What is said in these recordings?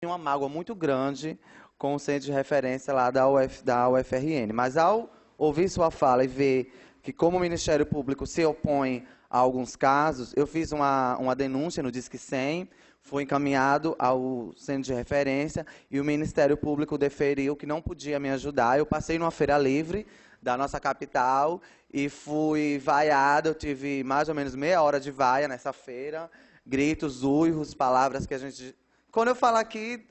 uma mágoa muito grande com o centro de referência lá da UFRN. Mas ao ouvir sua fala e ver que como o Ministério Público se opõe a alguns casos, eu fiz uma denúncia no Disque 100, foi encaminhado ao centro de referência e o Ministério Público deferiu que não podia me ajudar. Eu passei numa feira livre da nossa capital e fui vaiado, eu tive mais ou menos meia hora de vaia nessa feira, gritos, uivos, palavras que a gente... Quando eu falo aqui,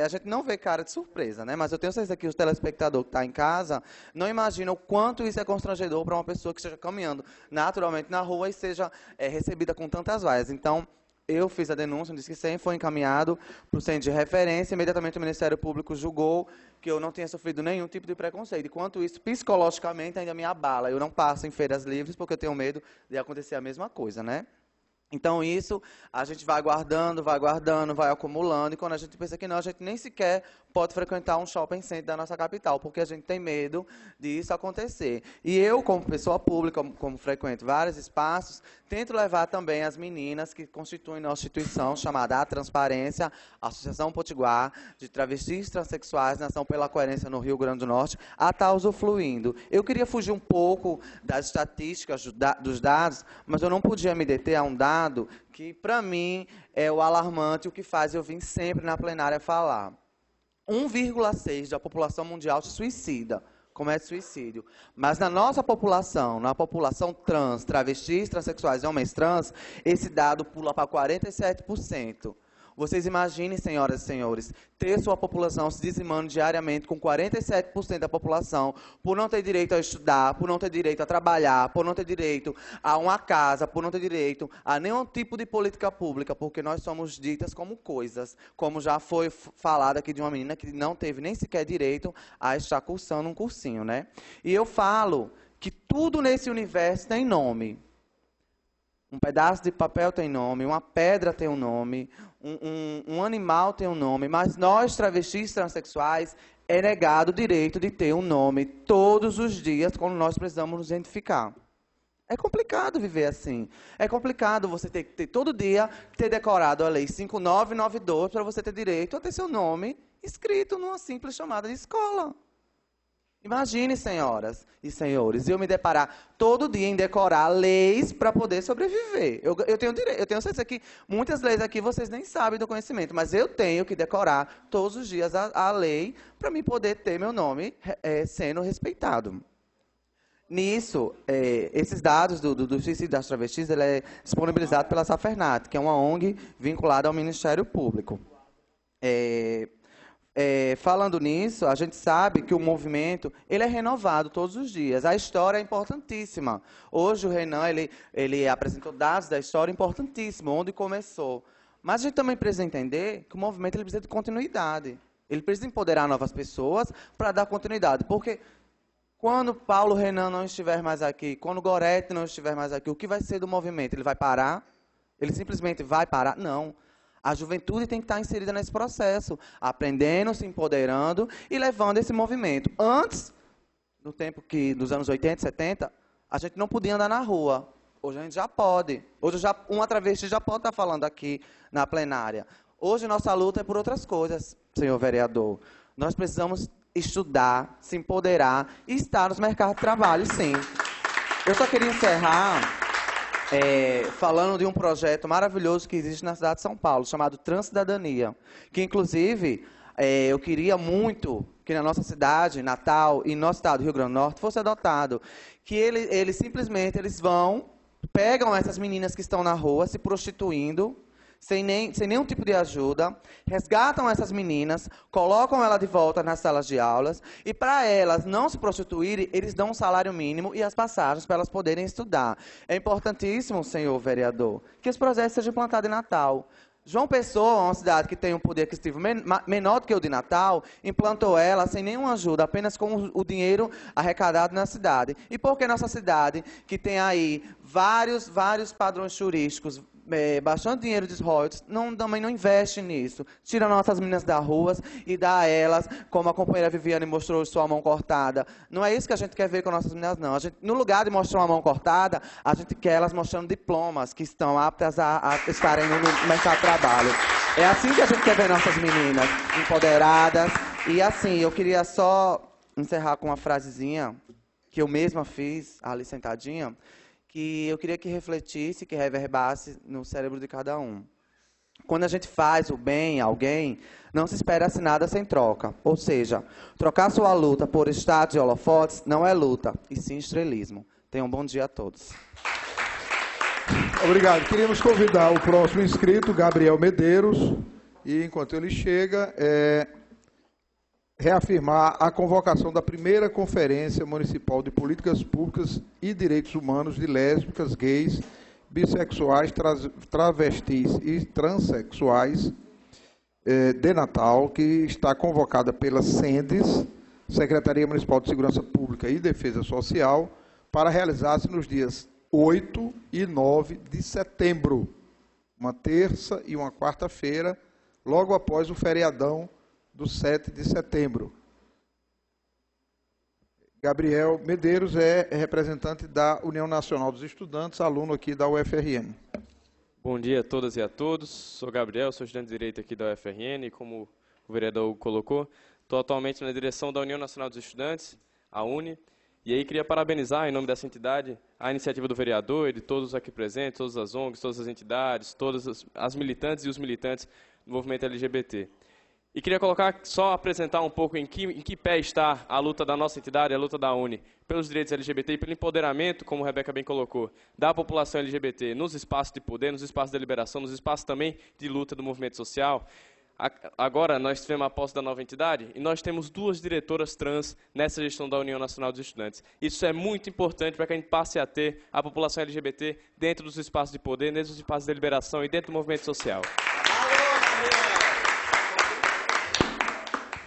a gente não vê cara de surpresa, né? Mas eu tenho certeza que o telespectador que está em casa não imagina o quanto isso é constrangedor para uma pessoa que esteja caminhando naturalmente na rua e seja recebida com tantas vaias. Então, eu fiz a denúncia, disse que sim, foi encaminhado para o centro de referência. Imediatamente o Ministério Público julgou que eu não tinha sofrido nenhum tipo de preconceito. Enquanto isso, psicologicamente, ainda me abala. Eu não passo em feiras livres porque eu tenho medo de acontecer a mesma coisa, né? Então, isso a gente vai guardando, vai acumulando, e quando a gente pensa que não, a gente nem sequer pode frequentar um shopping center da nossa capital, porque a gente tem medo disso acontecer. E eu, como pessoa pública, como frequento vários espaços, tento levar também as meninas que constituem nossa instituição, chamada A Transparência, Associação Potiguar, de travestis transexuais na Ação pela Coerência no Rio Grande do Norte, a estar usufruindo. Eu queria fugir um pouco das estatísticas, dos dados, mas eu não podia me deter a um dado que, para mim, é o alarmante, o que faz eu vir sempre na plenária falar. 1,6% da população mundial se suicida, comete suicídio. Mas na nossa população, na população trans, travestis, transexuais e homens trans, esse dado pula para 47%. Vocês imaginem, senhoras e senhores, ter sua população se dizimando diariamente com 47% da população por não ter direito a estudar, por não ter direito a trabalhar, por não ter direito a uma casa, por não ter direito a nenhum tipo de política pública, porque nós somos ditas como coisas, como já foi falado aqui de uma menina que não teve nem sequer direito a estar cursando um cursinho, né? E eu falo que tudo nesse universo tem nome. Um pedaço de papel tem nome, uma pedra tem um nome, um animal tem um nome, mas nós, travestis transexuais, é negado o direito de ter um nome todos os dias quando nós precisamos nos identificar. É complicado viver assim. É complicado você ter que todo dia ter decorado a Lei 5992 para você ter direito a ter seu nome escrito numa simples chamada de escola. Imagine, senhoras e senhores, eu me deparar todo dia em decorar leis para poder sobreviver. Eu tenho certeza que muitas leis aqui vocês nem sabem do conhecimento, mas eu tenho que decorar todos os dias a lei para mim poder ter meu nome sendo respeitado. Nisso, esses dados do suicídio das travestis, ele é disponibilizado pela Safernat, que é uma ONG vinculada ao Ministério Público. Falando nisso, a gente sabe que o movimento ele é renovado todos os dias. A história é importantíssima. Hoje o Renan ele apresentou dados da história importantíssimos, onde começou. Mas a gente também precisa entender que o movimento ele precisa de continuidade. Ele precisa empoderar novas pessoas para dar continuidade. Porque quando Paulo Renan não estiver mais aqui, quando Gorete não estiver mais aqui, o que vai ser do movimento? Ele vai parar? Ele simplesmente vai parar? Não. A juventude tem que estar inserida nesse processo, aprendendo, se empoderando e levando esse movimento. Antes, no tempo dos anos 80, 70, a gente não podia andar na rua. Hoje a gente já pode. Hoje uma travesti já pode estar falando aqui na plenária. Hoje nossa luta é por outras coisas, senhor vereador. Nós precisamos estudar, se empoderar e estar nos mercados de trabalho, sim. Eu só queria encerrar falando de um projeto maravilhoso que existe na cidade de São Paulo, chamado Transcidadania, que, inclusive, eu queria muito que na nossa cidade, Natal, e no nosso estado, Rio Grande do Norte, fosse adotado. Que eles simplesmente pegam essas meninas que estão na rua se prostituindo, sem nenhum tipo de ajuda, resgatam essas meninas, colocam elas de volta nas salas de aulas, e para elas não se prostituírem, eles dão um salário mínimo e as passagens para elas poderem estudar. É importantíssimo, senhor vereador, que esse projeto seja implantado em Natal. João Pessoa, uma cidade que tem um poder aquisitivo menor do que o de Natal, implantou ela sem nenhuma ajuda, apenas com o dinheiro arrecadado na cidade. E por que nossa cidade, que tem aí vários padrões turísticos, bastante dinheiro de royalties, também não investe nisso? Tira nossas meninas das ruas e dá a elas, como a companheira Viviane mostrou, sua mão cortada. Não é isso que a gente quer ver com nossas meninas, não. No lugar de mostrar uma mão cortada, a gente quer elas mostrando diplomas que estão aptas a estarem no mercado de trabalho. É assim que a gente quer ver nossas meninas empoderadas. E assim, eu queria só encerrar com uma frasezinha que eu mesma fiz, ali sentadinha, que eu queria que refletisse, que reverbasse no cérebro de cada um. Quando a gente faz o bem a alguém, não se espera assim nada sem troca. Ou seja, trocar sua luta por status e holofotes não é luta, e sim estrelismo. Tenham um bom dia a todos. Obrigado. Queríamos convidar o próximo inscrito, Gabriel Medeiros, e enquanto ele chega, reafirmar a convocação da primeira Conferência Municipal de Políticas Públicas e Direitos Humanos de Lésbicas, Gays, Bissexuais, Travestis e Transsexuais de Natal, que está convocada pela SENDES, Secretaria Municipal de Segurança Pública e Defesa Social, para realizar-se nos dias 8 e 9 de setembro, uma terça e uma quarta-feira, logo após o feriadão do 7 de setembro. Gabriel Medeiros é representante da União Nacional dos Estudantes, aluno aqui da UFRN. Bom dia a todas e a todos. Sou Gabriel, sou estudante de Direito aqui da UFRN e, como o vereador colocou, estou atualmente na direção da União Nacional dos Estudantes, a UNE, e aí queria parabenizar, em nome dessa entidade, a iniciativa do vereador e de todos aqui presentes, todas as ONGs, todas as entidades, todas as militantes e os militantes do movimento LGBT. E queria só apresentar um pouco em que pé está a luta da nossa entidade, a luta da UNE, pelos direitos LGBT e pelo empoderamento, como a Rebeca bem colocou, da população LGBT nos espaços de poder, nos espaços de deliberação, nos espaços também de luta do movimento social. Agora, nós tivemos a posse da nova entidade e nós temos 2 diretoras trans nessa gestão da União Nacional dos Estudantes. Isso é muito importante para que a gente passe a ter a população LGBT dentro dos espaços de poder, dentro dos espaços de deliberação e dentro do movimento social.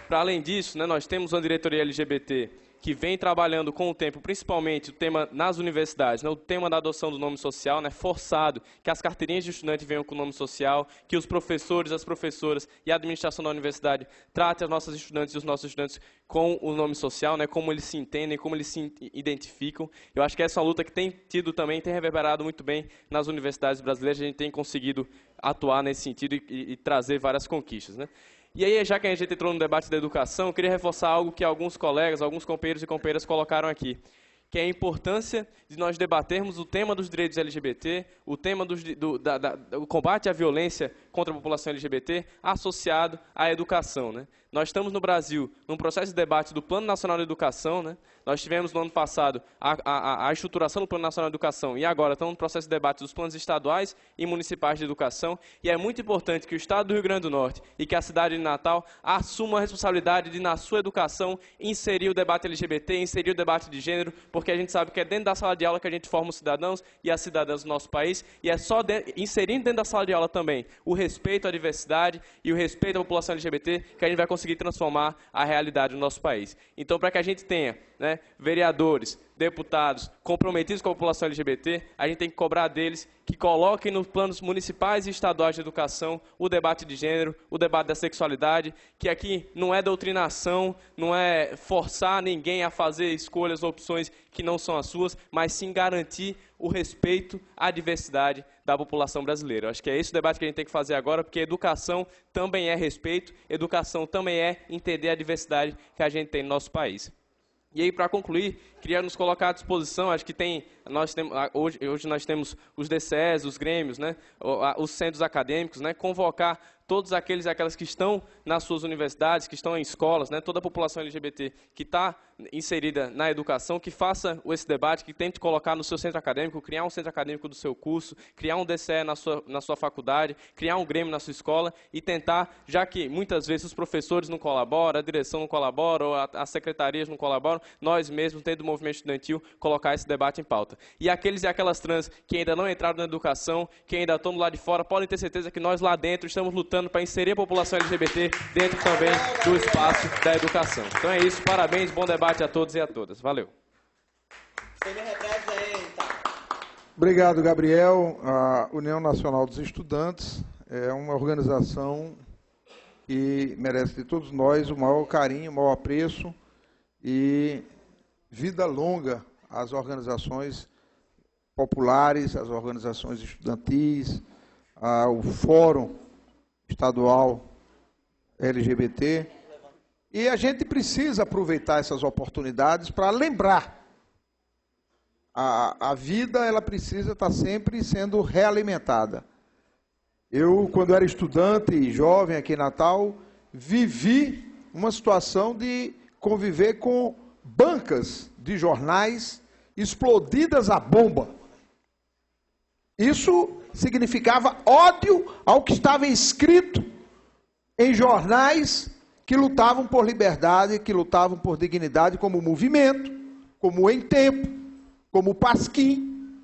Para além disso, nós temos uma diretoria LGBT que vem trabalhando com o tempo, principalmente o tema nas universidades, o tema da adoção do nome social, forçado, que as carteirinhas de estudante venham com o nome social, que os professores, as professoras e a administração da universidade tratem as nossas estudantes e os nossos estudantes com o nome social, como eles se entendem, como eles se identificam. Eu acho que essa é uma luta que tem reverberado muito bem nas universidades brasileiras, a gente tem conseguido atuar nesse sentido e trazer várias conquistas, E aí, já que a gente entrou no debate da educação, eu queria reforçar algo que alguns colegas, alguns companheiros e companheiras colocaram aqui, que é a importância de nós debatermos o tema dos direitos LGBT, o tema do combate à violência contra a população LGBT associado à educação. Nós estamos no Brasil num processo de debate do Plano Nacional de Educação, Nós tivemos no ano passado a estruturação do Plano Nacional de Educação e agora estamos no processo de debate dos planos estaduais e municipais de educação, e é muito importante que o Estado do Rio Grande do Norte e que a cidade de Natal assumam a responsabilidade de, na sua educação, inserir o debate LGBT, inserir o debate de gênero, porque a gente sabe que é dentro da sala de aula que a gente forma os cidadãos e as cidadãs do nosso país, e é só inserindo dentro da sala de aula também o respeito à diversidade e o respeito à população LGBT que a gente vai conseguir transformar a realidade do nosso país. Então, para que a gente tenha vereadores, deputados comprometidos com a população LGBT, a gente tem que cobrar deles que coloquem nos planos municipais e estaduais de educação o debate de gênero, o debate da sexualidade, que aqui não é doutrinação, não é forçar ninguém a fazer escolhas ou opções que não são as suas, mas sim garantir o respeito à diversidade da população brasileira. Eu acho que é esse o debate que a gente tem que fazer agora, porque educação também é respeito, educação também é entender a diversidade que a gente tem no nosso país. E aí, para concluir, queria nos colocar à disposição, acho que hoje nós temos os DCEs, os grêmios, os centros acadêmicos, convocar todos aqueles e aquelas que estão nas suas universidades, que estão em escolas, toda a população LGBT que está inserida na educação, que faça esse debate, que tente colocar no seu centro acadêmico, criar um centro acadêmico do seu curso, criar um DCE na sua faculdade, criar um grêmio na sua escola e tentar, já que muitas vezes os professores não colaboram, a direção não colabora, ou as secretarias não colaboram, nós mesmos, dentro do movimento estudantil, colocar esse debate em pauta. E aqueles e aquelas trans que ainda não entraram na educação, que ainda estão do lado de fora, podem ter certeza que nós lá dentro estamos lutando para inserir a população LGBT dentro também do espaço da educação. Então é isso, parabéns, bom debate a todos e a todas. Valeu. Você me representa. Obrigado, Gabriel. A União Nacional dos Estudantes é uma organização que merece de todos nós o maior carinho, o maior apreço e vida longa às organizações populares, às organizações estudantis, ao Fórum estadual LGBT. E a gente precisa aproveitar essas oportunidades para lembrar. A vida, ela precisa estar sempre sendo realimentada. Eu, quando era estudante e jovem aqui em Natal, vivi uma situação de conviver com bancas de jornais explodidas a bomba. Isso significava ódio ao que estava escrito em jornais que lutavam por liberdade, que lutavam por dignidade, como o Movimento, como o Em Tempo, como o Pasquim.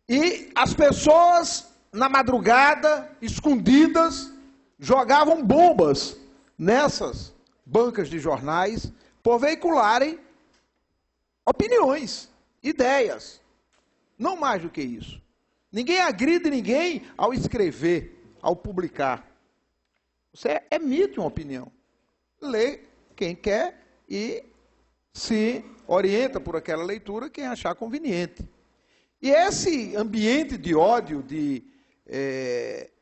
E as pessoas, na madrugada, escondidas, jogavam bombas nessas bancas de jornais por veicularem opiniões, ideias. Não mais do que isso. Ninguém agride ninguém ao escrever, ao publicar. Você emite uma opinião. Lê quem quer e se orienta por aquela leitura quem achar conveniente. E esse ambiente de ódio, de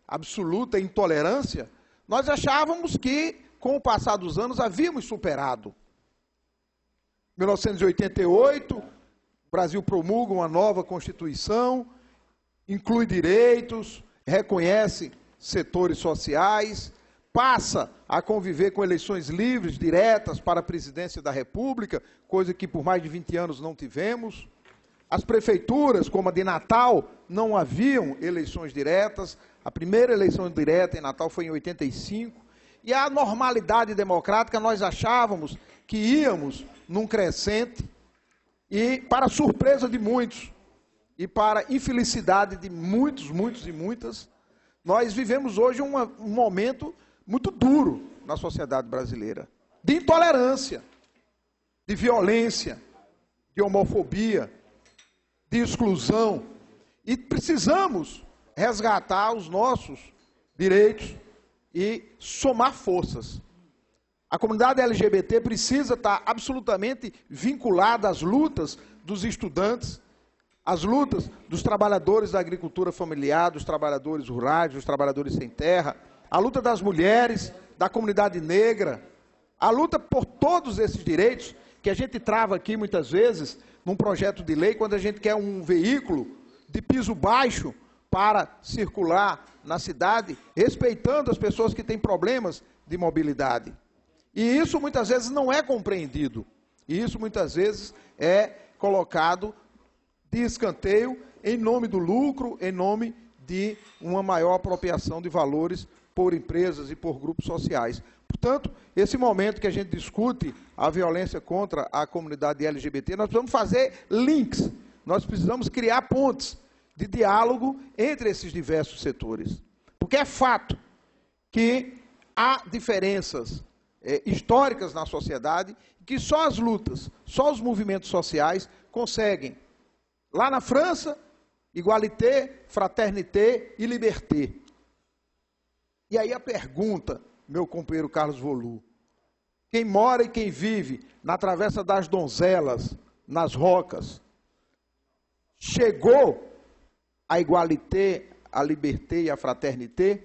absoluta intolerância, nós achávamos que, com o passar dos anos, havíamos superado. Em 1988, o Brasil promulga uma nova Constituição, inclui direitos, reconhece setores sociais, passa a conviver com eleições livres, diretas para a presidência da República, coisa que por mais de 20 anos não tivemos. As prefeituras, como a de Natal, não haviam eleições diretas. A primeira eleição direta em Natal foi em 85. E a normalidade democrática, nós achávamos que íamos num crescente e, para surpresa de muitos, e para infelicidade de muitos e muitas, nós vivemos hoje um momento muito duro na sociedade brasileira, de intolerância, de violência, de homofobia, de exclusão, e precisamos resgatar os nossos direitos e somar forças. A comunidade LGBT precisa estar absolutamente vinculada às lutas dos estudantes, às lutas dos trabalhadores da agricultura familiar, dos trabalhadores rurais, dos trabalhadores sem terra, a luta das mulheres, da comunidade negra, a luta por todos esses direitos que a gente trava aqui muitas vezes num projeto de lei quando a gente quer um veículo de piso baixo para circular na cidade, respeitando as pessoas que têm problemas de mobilidade. E isso muitas vezes não é compreendido. E isso muitas vezes é colocado de escanteio em nome do lucro, em nome de uma maior apropriação de valores por empresas e por grupos sociais. Portanto, esse momento que a gente discute a violência contra a comunidade LGBT, nós precisamos fazer links, nós precisamos criar pontes de diálogo entre esses diversos setores. Porque é fato que há diferenças históricas na sociedade, que só as lutas, só os movimentos sociais conseguem. Lá na França, igualité, fraternité e liberté. E aí a pergunta, meu companheiro Carlos Volu, quem mora e quem vive na Travessa das Donzelas, nas Rocas, chegou a igualité, a liberté e a fraternité?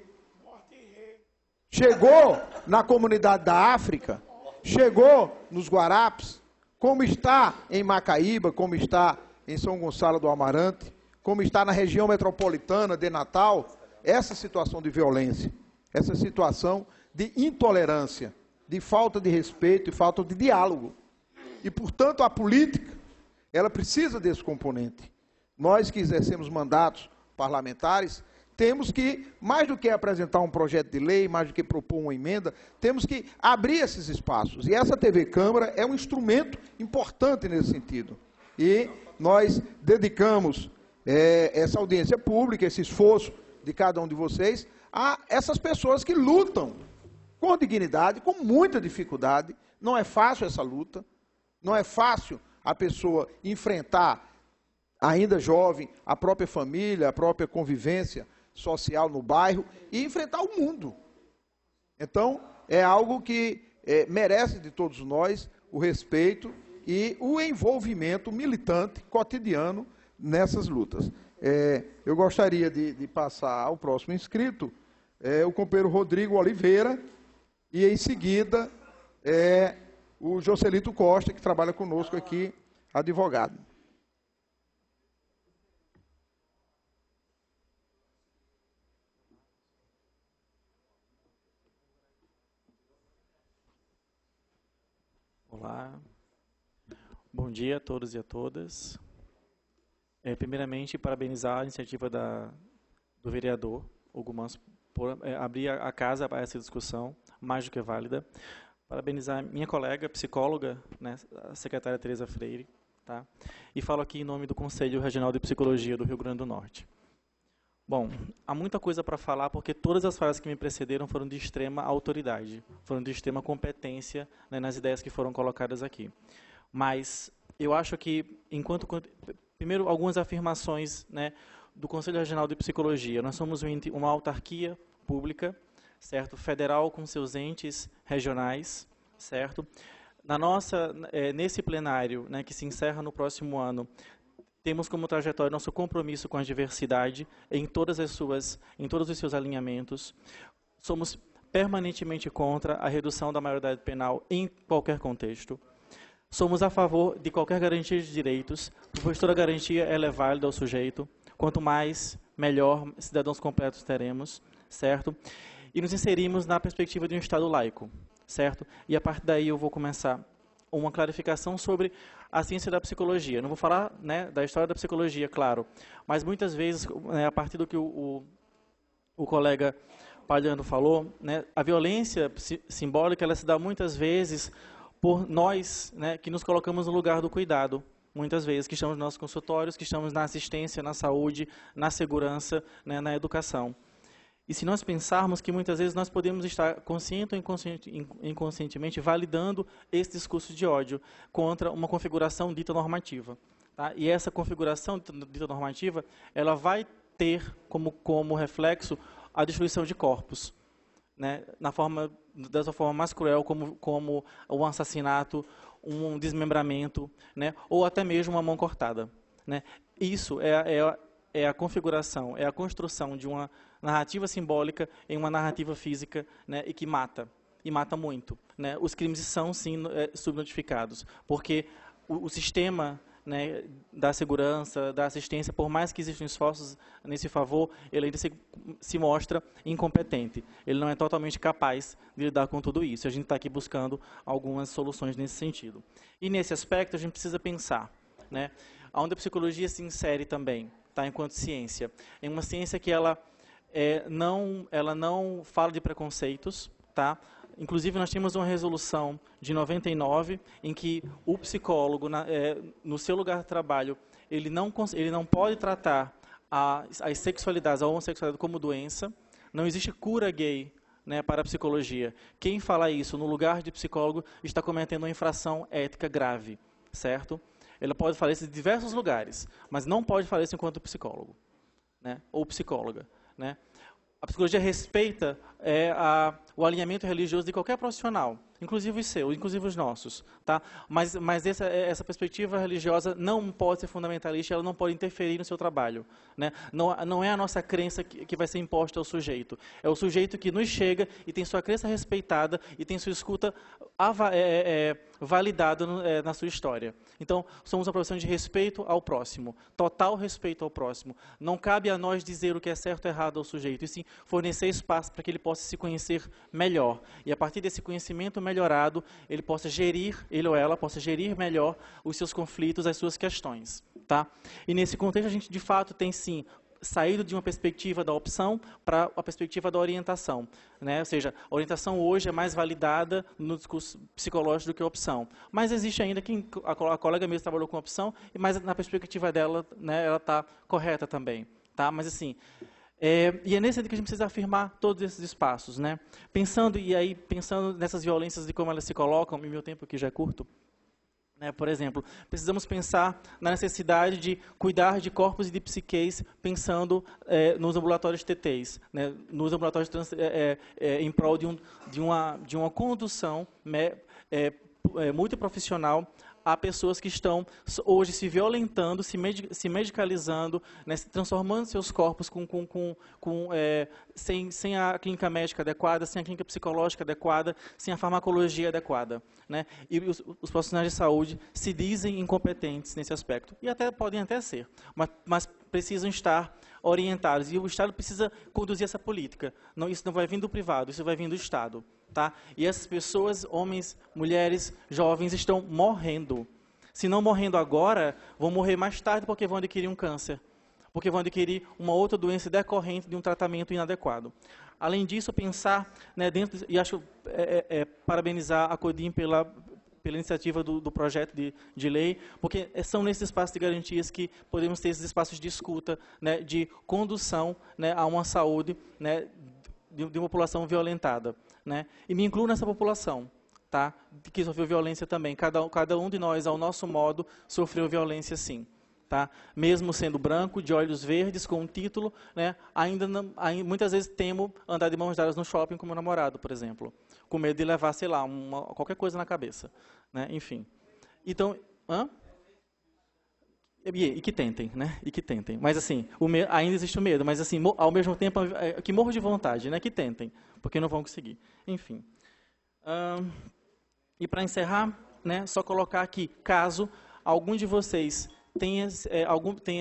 Chegou na comunidade da África? Chegou nos Guarapes? Como está em Macaíba? Como está em São Gonçalo do Amarante? Como está na região metropolitana de Natal? Essa situação de violência, essa situação de intolerância, de falta de respeito e falta de diálogo. E, portanto, a política, ela precisa desse componente. Nós que exercemos mandatos parlamentares, temos que, mais do que apresentar um projeto de lei, mais do que propor uma emenda, temos que abrir esses espaços. E essa TV Câmara é um instrumento importante nesse sentido. E nós dedicamos essa audiência pública, esse esforço de cada um de vocês, a essas pessoas que lutam com dignidade, com muita dificuldade. Não é fácil essa luta, não é fácil a pessoa enfrentar, ainda jovem, a própria família, a própria convivência social no bairro e enfrentar o mundo. Então, é algo que merece de todos nós o respeito e o envolvimento militante, cotidiano, nessas lutas. Eu gostaria de passar ao próximo inscrito, o companheiro Rodrigo Oliveira, e em seguida o Joselito Costa, que trabalha conosco aqui, advogado. Olá, bom dia a todos e a todas. Primeiramente, parabenizar a iniciativa do vereador Hugo Manso por abrir a casa para essa discussão, mais do que válida. Parabenizar minha colega, psicóloga, né, a secretária Tereza Freire, tá? E falo aqui em nome do Conselho Regional de Psicologia do Rio Grande do Norte. Bom, há muita coisa para falar, porque todas as falas que me precederam foram de extrema autoridade, foram de extrema competência, né, nas ideias que foram colocadas aqui. Mas eu acho que, primeiro, algumas afirmações, né, do Conselho Regional de Psicologia. Nós somos uma autarquia pública, certo? Federal, com seus entes regionais, certo? Nesse plenário, né, que se encerra no próximo ano, temos como trajetória nosso compromisso com a diversidade em todos os seus alinhamentos. Somos permanentemente contra a redução da maioridade penal em qualquer contexto. Somos a favor de qualquer garantia de direitos, pois toda garantia é válida ao sujeito. Quanto mais, melhor cidadãos completos teremos, certo? E nos inserimos na perspectiva de um Estado laico, certo? E a partir daí eu vou começar uma clarificação sobre a ciência da psicologia. Não vou falar, né, da história da psicologia, claro, mas muitas vezes, né, a partir do que o colega Palhano falou, né, a violência simbólica ela se dá muitas vezes por nós, né, que nos colocamos no lugar do cuidado, muitas vezes, que estamos nos nossos consultórios, que estamos na assistência, na saúde, na segurança, né, na educação. E se nós pensarmos que muitas vezes nós podemos estar consciente ou inconscientemente validando esse discurso de ódio contra uma configuração dita normativa. Tá? E essa configuração dita normativa, ela vai ter como reflexo a destruição de corpos, né? Dessa forma mais cruel, como um assassinato, um desmembramento, né? Ou até mesmo uma mão cortada. Né? Isso é a configuração, é a construção de uma narrativa simbólica em uma narrativa física, né, e que mata, e mata muito. Né? Os crimes são, sim, subnotificados, porque o sistema, né, da segurança, da assistência, por mais que existam esforços nesse favor, ele ainda se mostra incompetente. Ele não é totalmente capaz de lidar com tudo isso. A gente está aqui buscando algumas soluções nesse sentido. E nesse aspecto a gente precisa pensar, né, onde a psicologia se insere também, tá, enquanto ciência. É uma ciência que ela não fala de preconceitos, tá? Inclusive, nós tínhamos uma resolução de 99 em que o psicólogo, no seu lugar de trabalho, ele não pode tratar as sexualidades, a homossexualidade como doença. Não existe cura gay, né, para a psicologia. Quem fala isso no lugar de psicólogo está cometendo uma infração ética grave, certo? Ele pode falar isso em diversos lugares, mas não pode falar isso enquanto psicólogo, né, ou psicóloga. Né? A psicologia respeita o alinhamento religioso de qualquer profissional, inclusive os seus, inclusive os nossos. Tá? Mas essa perspectiva religiosa não pode ser fundamentalista, ela não pode interferir no seu trabalho. Né? Não é a nossa crença que vai ser imposta ao sujeito. É o sujeito que nos chega e tem sua crença respeitada e tem sua escuta validada na sua história. Então, somos uma profissão de respeito ao próximo, total respeito ao próximo. Não cabe a nós dizer o que é certo ou errado ao sujeito, e sim fornecer espaço para que ele possa se conhecer melhor. E a partir desse conhecimento melhorado, ele ou ela possa gerir melhor os seus conflitos, as suas questões. Tá? E nesse contexto, a gente de fato tem sim saído de uma perspectiva da opção para a perspectiva da orientação. Né? Ou seja, a orientação hoje é mais validada no discurso psicológico do que a opção. Mas existe ainda quem, a colega mesmo trabalhou com a opção, mas na perspectiva dela, né, ela está correta também. Tá? Mas assim, e é nesse sentido que a gente precisa afirmar todos esses espaços. Né? Pensando nessas violências e como elas se colocam, e meu tempo aqui já é curto, né, por exemplo, precisamos pensar na necessidade de cuidar de corpos e de psiqueis, pensando nos ambulatórios TTs, né, nos ambulatórios em prol de uma condução multiprofissional há pessoas que estão hoje se violentando, se medicalizando, né, se transformando seus corpos sem a clínica médica adequada, sem a clínica psicológica adequada, sem a farmacologia adequada, né? E os profissionais de saúde se dizem incompetentes nesse aspecto, e podem até ser, mas precisam estar orientados, e o Estado precisa conduzir essa política. Isso não vai vir do privado, isso vai vir do Estado. Tá? E essas pessoas, homens, mulheres, jovens, estão morrendo. Se não morrendo agora, vão morrer mais tarde porque vão adquirir um câncer, porque vão adquirir uma outra doença decorrente de um tratamento inadequado. Além disso, pensar, né, e acho parabenizar a CODIM pela iniciativa do projeto de lei, porque são nesses espaços de garantias que podemos ter esses espaços de escuta, né, de condução, né, a uma saúde, né, de uma população violentada, né? E me incluo nessa população, tá? Que sofreu violência também. Cada um de nós, ao nosso modo, sofreu violência, sim. Tá? Mesmo sendo branco, de olhos verdes, com um título, né? Muitas vezes temo andar de mãos dadas no shopping com meu namorado, por exemplo, com medo de levar, sei lá, qualquer coisa na cabeça, né? Enfim. Então, e que tentem, né? E que tentem. Mas assim, ainda existe o medo, mas assim, ao mesmo tempo, que morro de vontade, né? Que tentem, porque não vão conseguir. Enfim. E para encerrar, né? Só colocar aqui, caso algum de vocês tenha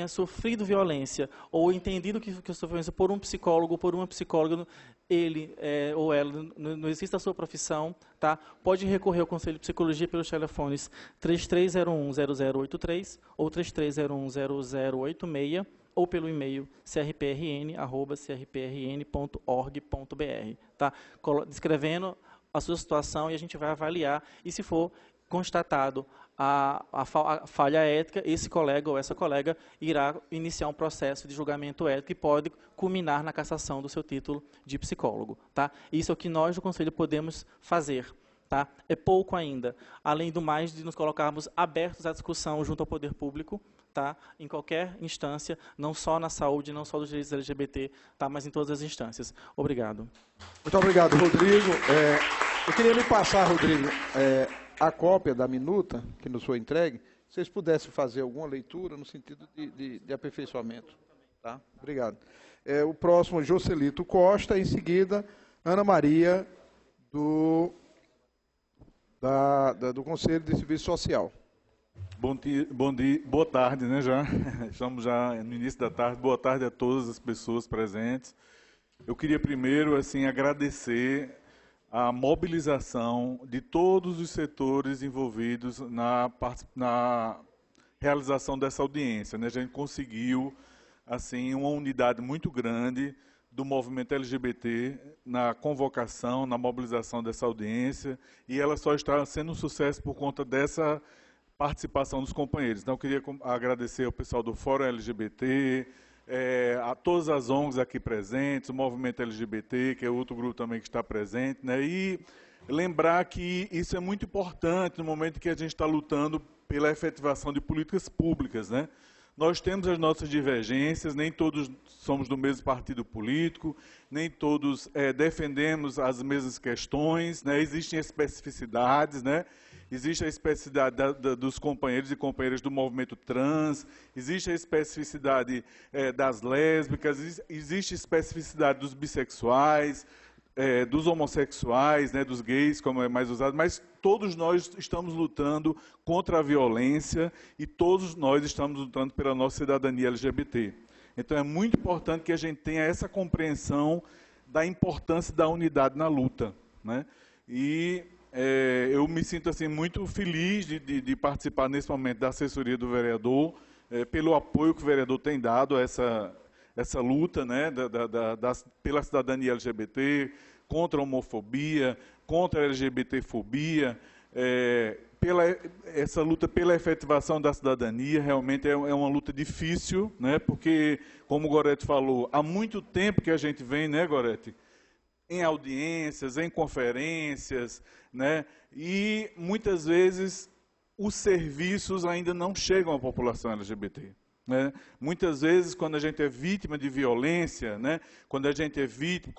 sofrido violência ou entendido que sofreu violência por um psicólogo ou por uma psicóloga, ele ou ela, não existe a sua profissão, tá? Pode recorrer ao Conselho de Psicologia pelos telefones 3301-0083 ou 3301-0086 ou pelo e-mail crprn@crprn.org.br, tá? Descrevendo a sua situação e a gente vai avaliar, e se for constatado a falha ética, esse colega ou essa colega irá iniciar um processo de julgamento ético e pode culminar na cassação do seu título de psicólogo. Tá? Isso é o que nós do Conselho podemos fazer. Tá? É pouco ainda. Além do mais, de nos colocarmos abertos à discussão junto ao poder público, tá? Em qualquer instância, não só na saúde, não só dos direitos LGBT, tá? Mas em todas as instâncias. Obrigado. Muito obrigado, Rodrigo. Eu queria lhe passar, Rodrigo, a cópia da minuta que nos foi entregue, se vocês pudessem fazer alguma leitura no sentido de aperfeiçoamento. Tá? Obrigado. O próximo, Joselito Costa, em seguida, Ana Maria, do Conselho de Serviço Social. Bom dia, boa tarde, né, já. Estamos já no início da tarde. Boa tarde a todas as pessoas presentes. Eu queria primeiro, assim, agradecer a mobilização de todos os setores envolvidos na realização dessa audiência, né? A gente conseguiu, assim, uma unidade muito grande do movimento LGBT na convocação, na mobilização dessa audiência, e ela só está sendo um sucesso por conta dessa participação dos companheiros. Então, eu queria agradecer ao pessoal do Fórum LGBT, a todas as ONGs aqui presentes, o movimento LGBT, que é outro grupo também que está presente, né? E lembrar que isso é muito importante no momento que a gente está lutando pela efetivação de políticas públicas, né? Nós temos as nossas divergências, nem todos somos do mesmo partido político, nem todos defendemos as mesmas questões, né? Existem especificidades, né? Existe a especificidade dos companheiros e companheiras do movimento trans, existe a especificidade das lésbicas, existe a especificidade dos bissexuais, dos homossexuais, né, dos gays, como é mais usado, mas todos nós estamos lutando contra a violência e todos nós estamos lutando pela nossa cidadania LGBT. Então é muito importante que a gente tenha essa compreensão da importância da unidade na luta, né? E eu me sinto assim, muito feliz de participar nesse momento da assessoria do vereador, pelo apoio que o vereador tem dado a essa luta, né, pela cidadania LGBT, contra a homofobia, contra a LGBTfobia, essa luta pela efetivação da cidadania. Realmente é uma luta difícil, né, porque, como o Gorete falou, há muito tempo que a gente vem, né, Gorete, em audiências, em conferências, né, e muitas vezes os serviços ainda não chegam à população LGBT. Né? Muitas vezes, quando a gente é vítima de violência, né? Quando a gente é vítima,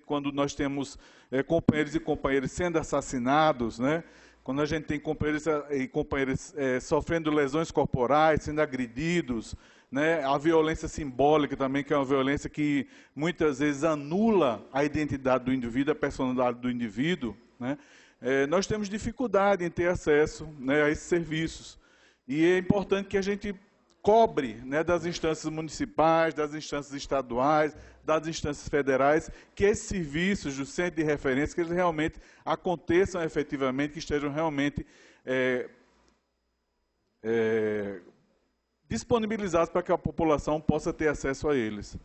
quando nós temos companheiros e companheiras sendo assassinados, né? quando a gente tem companheiros e companheiras sofrendo lesões corporais, sendo agredidos, né, a violência simbólica também, que é uma violência que muitas vezes anula a identidade do indivíduo, a personalidade do indivíduo, né, nós temos dificuldade em ter acesso, né, a esses serviços. E é importante que a gente cobre, né, das instâncias municipais, das instâncias estaduais, das instâncias federais, que esses serviços do centro de referência, que eles realmente aconteçam efetivamente, que estejam realmente disponibilizados para que a população possa ter acesso a eles.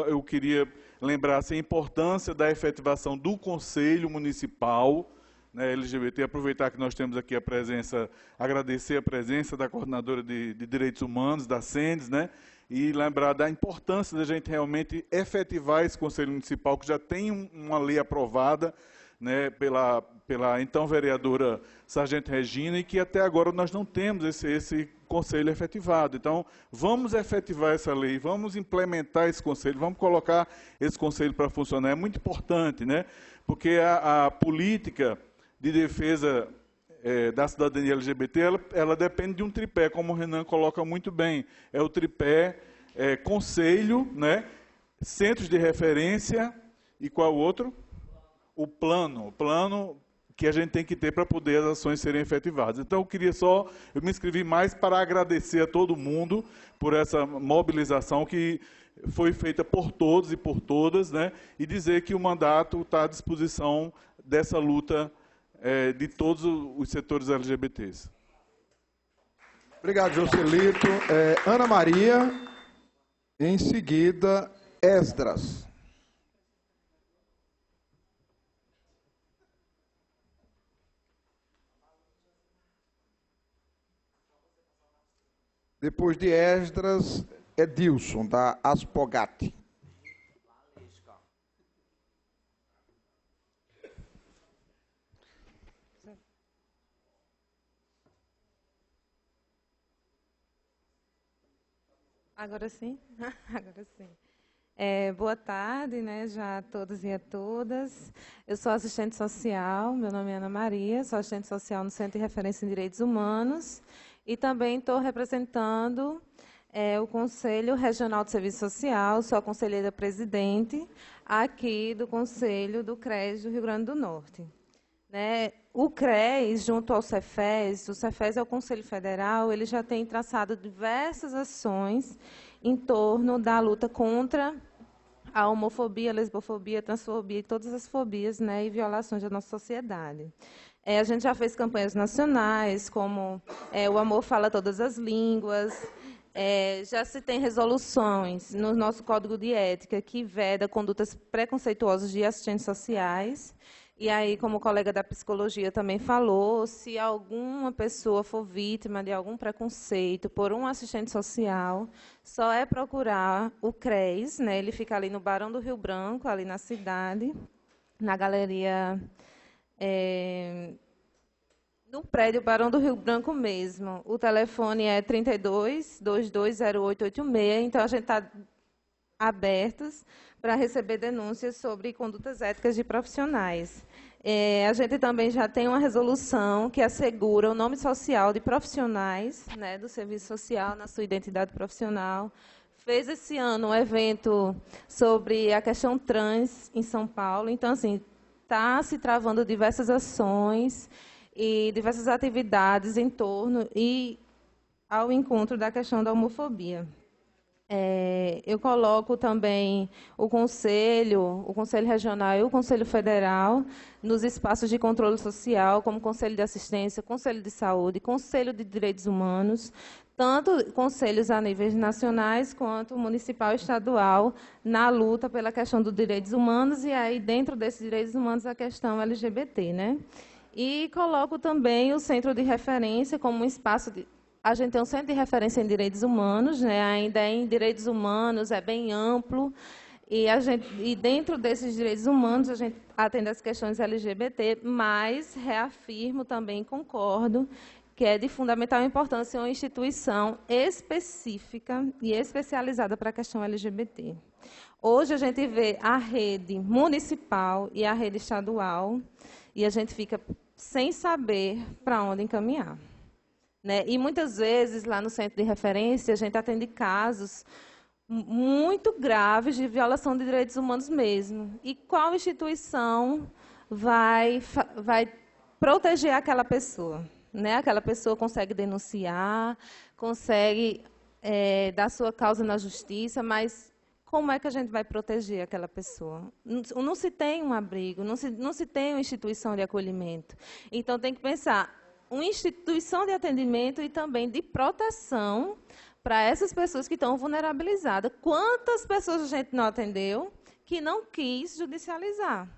Eu queria lembrar assim, a importância da efetivação do Conselho Municipal, né, LGBT, aproveitar que nós temos aqui a presença, agradecer a presença da coordenadora de Direitos Humanos, da SENDES, né, e lembrar da importância da gente realmente efetivar esse Conselho Municipal, que já tem uma lei aprovada, né, pela então vereadora Sargento Regina, e que até agora nós não temos esse conselho efetivado. Então, vamos efetivar essa lei, vamos implementar esse conselho, vamos colocar esse conselho para funcionar. É muito importante, né, porque a política de defesa da cidadania LGBT, ela depende de um tripé, como o Renan coloca muito bem. É o tripé conselho, né, centros de referência e qual outro? O plano que a gente tem que ter para poder as ações serem efetivadas. Então, eu me inscrevi mais para agradecer a todo mundo por essa mobilização que foi feita por todos e por todas, né, e dizer que o mandato está à disposição dessa luta de todos os setores LGBTs. Obrigado, Joselito. Ana Maria, em seguida, Esdras. Depois de Esdras, Edilson, da Aspogate. Agora sim? Agora sim. Boa tarde, né, já a todos e a todas. Eu sou assistente social, meu nome é Ana Maria, sou assistente social no Centro de Referência em Direitos Humanos e também estou representando o Conselho Regional de Serviço Social, sou a conselheira presidente aqui do Conselho do CRES do Rio Grande do Norte. Né, o CRES, junto ao Cefes, o Cefes é o Conselho Federal, ele já tem traçado diversas ações em torno da luta contra a homofobia, a lesbofobia, a transfobia e todas as fobias, né, e violações da nossa sociedade. A gente já fez campanhas nacionais, como o Amor Fala Todas as Línguas, já se tem resoluções no nosso Código de Ética que veda condutas preconceituosas de assistentes sociais. E aí, como o colega da psicologia também falou, se alguma pessoa for vítima de algum preconceito por um assistente social, só é procurar o CRES, né? Ele fica ali no Barão do Rio Branco, ali na cidade, na galeria, no prédio Barão do Rio Branco mesmo. O telefone é 32-220886, então a gente está abertos para receber denúncias sobre condutas éticas de profissionais. A gente também já tem uma resolução que assegura o nome social de profissionais, né, do serviço social na sua identidade profissional. Fez esse ano um evento sobre a questão trans em São Paulo. Então, assim, está se travando diversas ações e diversas atividades em torno e ao encontro da questão da homofobia. Eu coloco também o Conselho Regional e o Conselho Federal nos espaços de controle social, como Conselho de Assistência, Conselho de Saúde, Conselho de Direitos Humanos, tanto conselhos a níveis nacionais quanto municipal e estadual, na luta pela questão dos direitos humanos, e aí, dentro desses direitos humanos, a questão LGBT. Né? E coloco também o Centro de Referência como um espaço de... A gente tem um centro de referência em direitos humanos, né? Ainda em direitos humanos, é bem amplo, e dentro desses direitos humanos a gente atende as questões LGBT, mas reafirmo também, concordo, que é de fundamental importância uma instituição específica e especializada para a questão LGBT. Hoje a gente vê a rede municipal e a rede estadual, e a gente fica sem saber para onde encaminhar. Né? E muitas vezes, lá no centro de referência, a gente atende casos muito graves de violação de direitos humanos mesmo. E qual instituição vai proteger aquela pessoa? Né? Aquela pessoa consegue denunciar, consegue dar sua causa na justiça, mas como é que a gente vai proteger aquela pessoa? Não se tem um abrigo, não se tem uma instituição de acolhimento. Então, tem que pensar uma instituição de atendimento e também de proteção para essas pessoas que estão vulnerabilizadas. Quantas pessoas a gente não atendeu que não quis judicializar?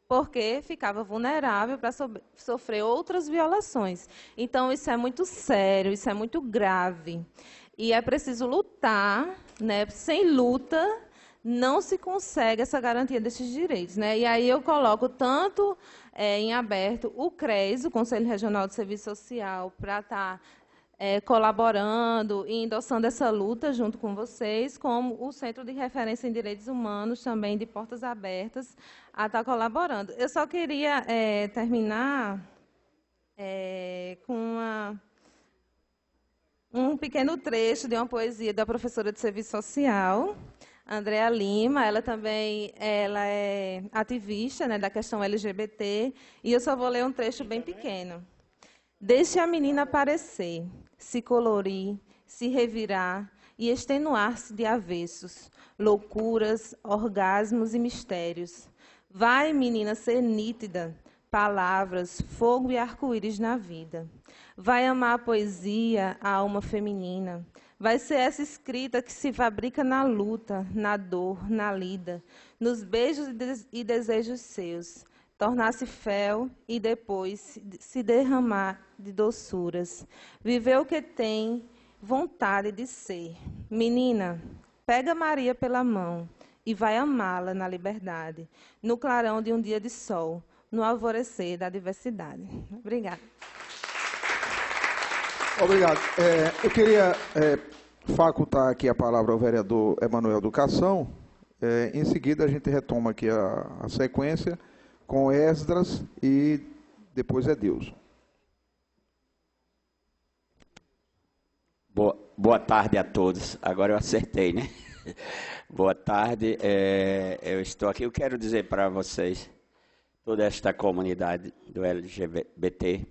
Porque ficava vulnerável para sofrer outras violações. Então, isso é muito sério, isso é muito grave. E é preciso lutar, né? Sem luta, não se consegue essa garantia desses direitos. Né? E aí eu coloco tanto em aberto o CRES, o Conselho Regional de Serviço Social, para estar colaborando e endossando essa luta junto com vocês, como o Centro de Referência em Direitos Humanos, também de portas abertas, a estar colaborando. Eu só queria terminar com um pequeno trecho de uma poesia da professora de Serviço Social, Andréa Lima. Ela também é ativista, né, da questão LGBT, e eu só vou ler um trecho bem pequeno. Deixe a menina aparecer, se colorir, se revirar e extenuar-se de avessos, loucuras, orgasmos e mistérios. Vai, menina, ser nítida, palavras, fogo e arco-íris na vida. Vai amar a poesia, a alma feminina. Vai ser essa escrita que se fabrica na luta, na dor, na lida, nos beijos e desejos seus. Tornar-se fel e depois se derramar de doçuras. Viver o que tem vontade de ser. Menina, pega Maria pela mão e vai amá-la na liberdade, no clarão de um dia de sol, no alvorecer da diversidade. Obrigada. Obrigado. Eu queria facultar aqui a palavra ao vereador Emanuel Educação. Em seguida, a gente retoma aqui a sequência com Esdras e depois Deus. Boa tarde a todos. Agora eu acertei, né? Boa tarde. Eu estou aqui. Eu quero dizer para vocês, toda esta comunidade do LGBT,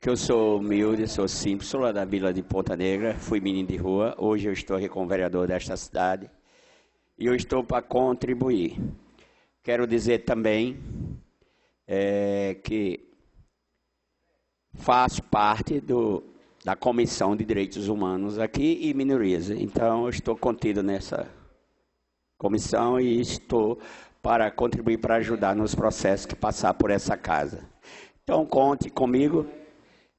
que eu sou humilde, sou simples, sou lá da Vila de Ponta Negra, fui menino de rua. Hoje eu estou aqui como vereador desta cidade e eu estou para contribuir. Quero dizer também que faço parte da Comissão de Direitos Humanos aqui e Minorias. Então, eu estou contido nessa comissão e estou para contribuir, para ajudar nos processos que passar por essa casa. Então, conte comigo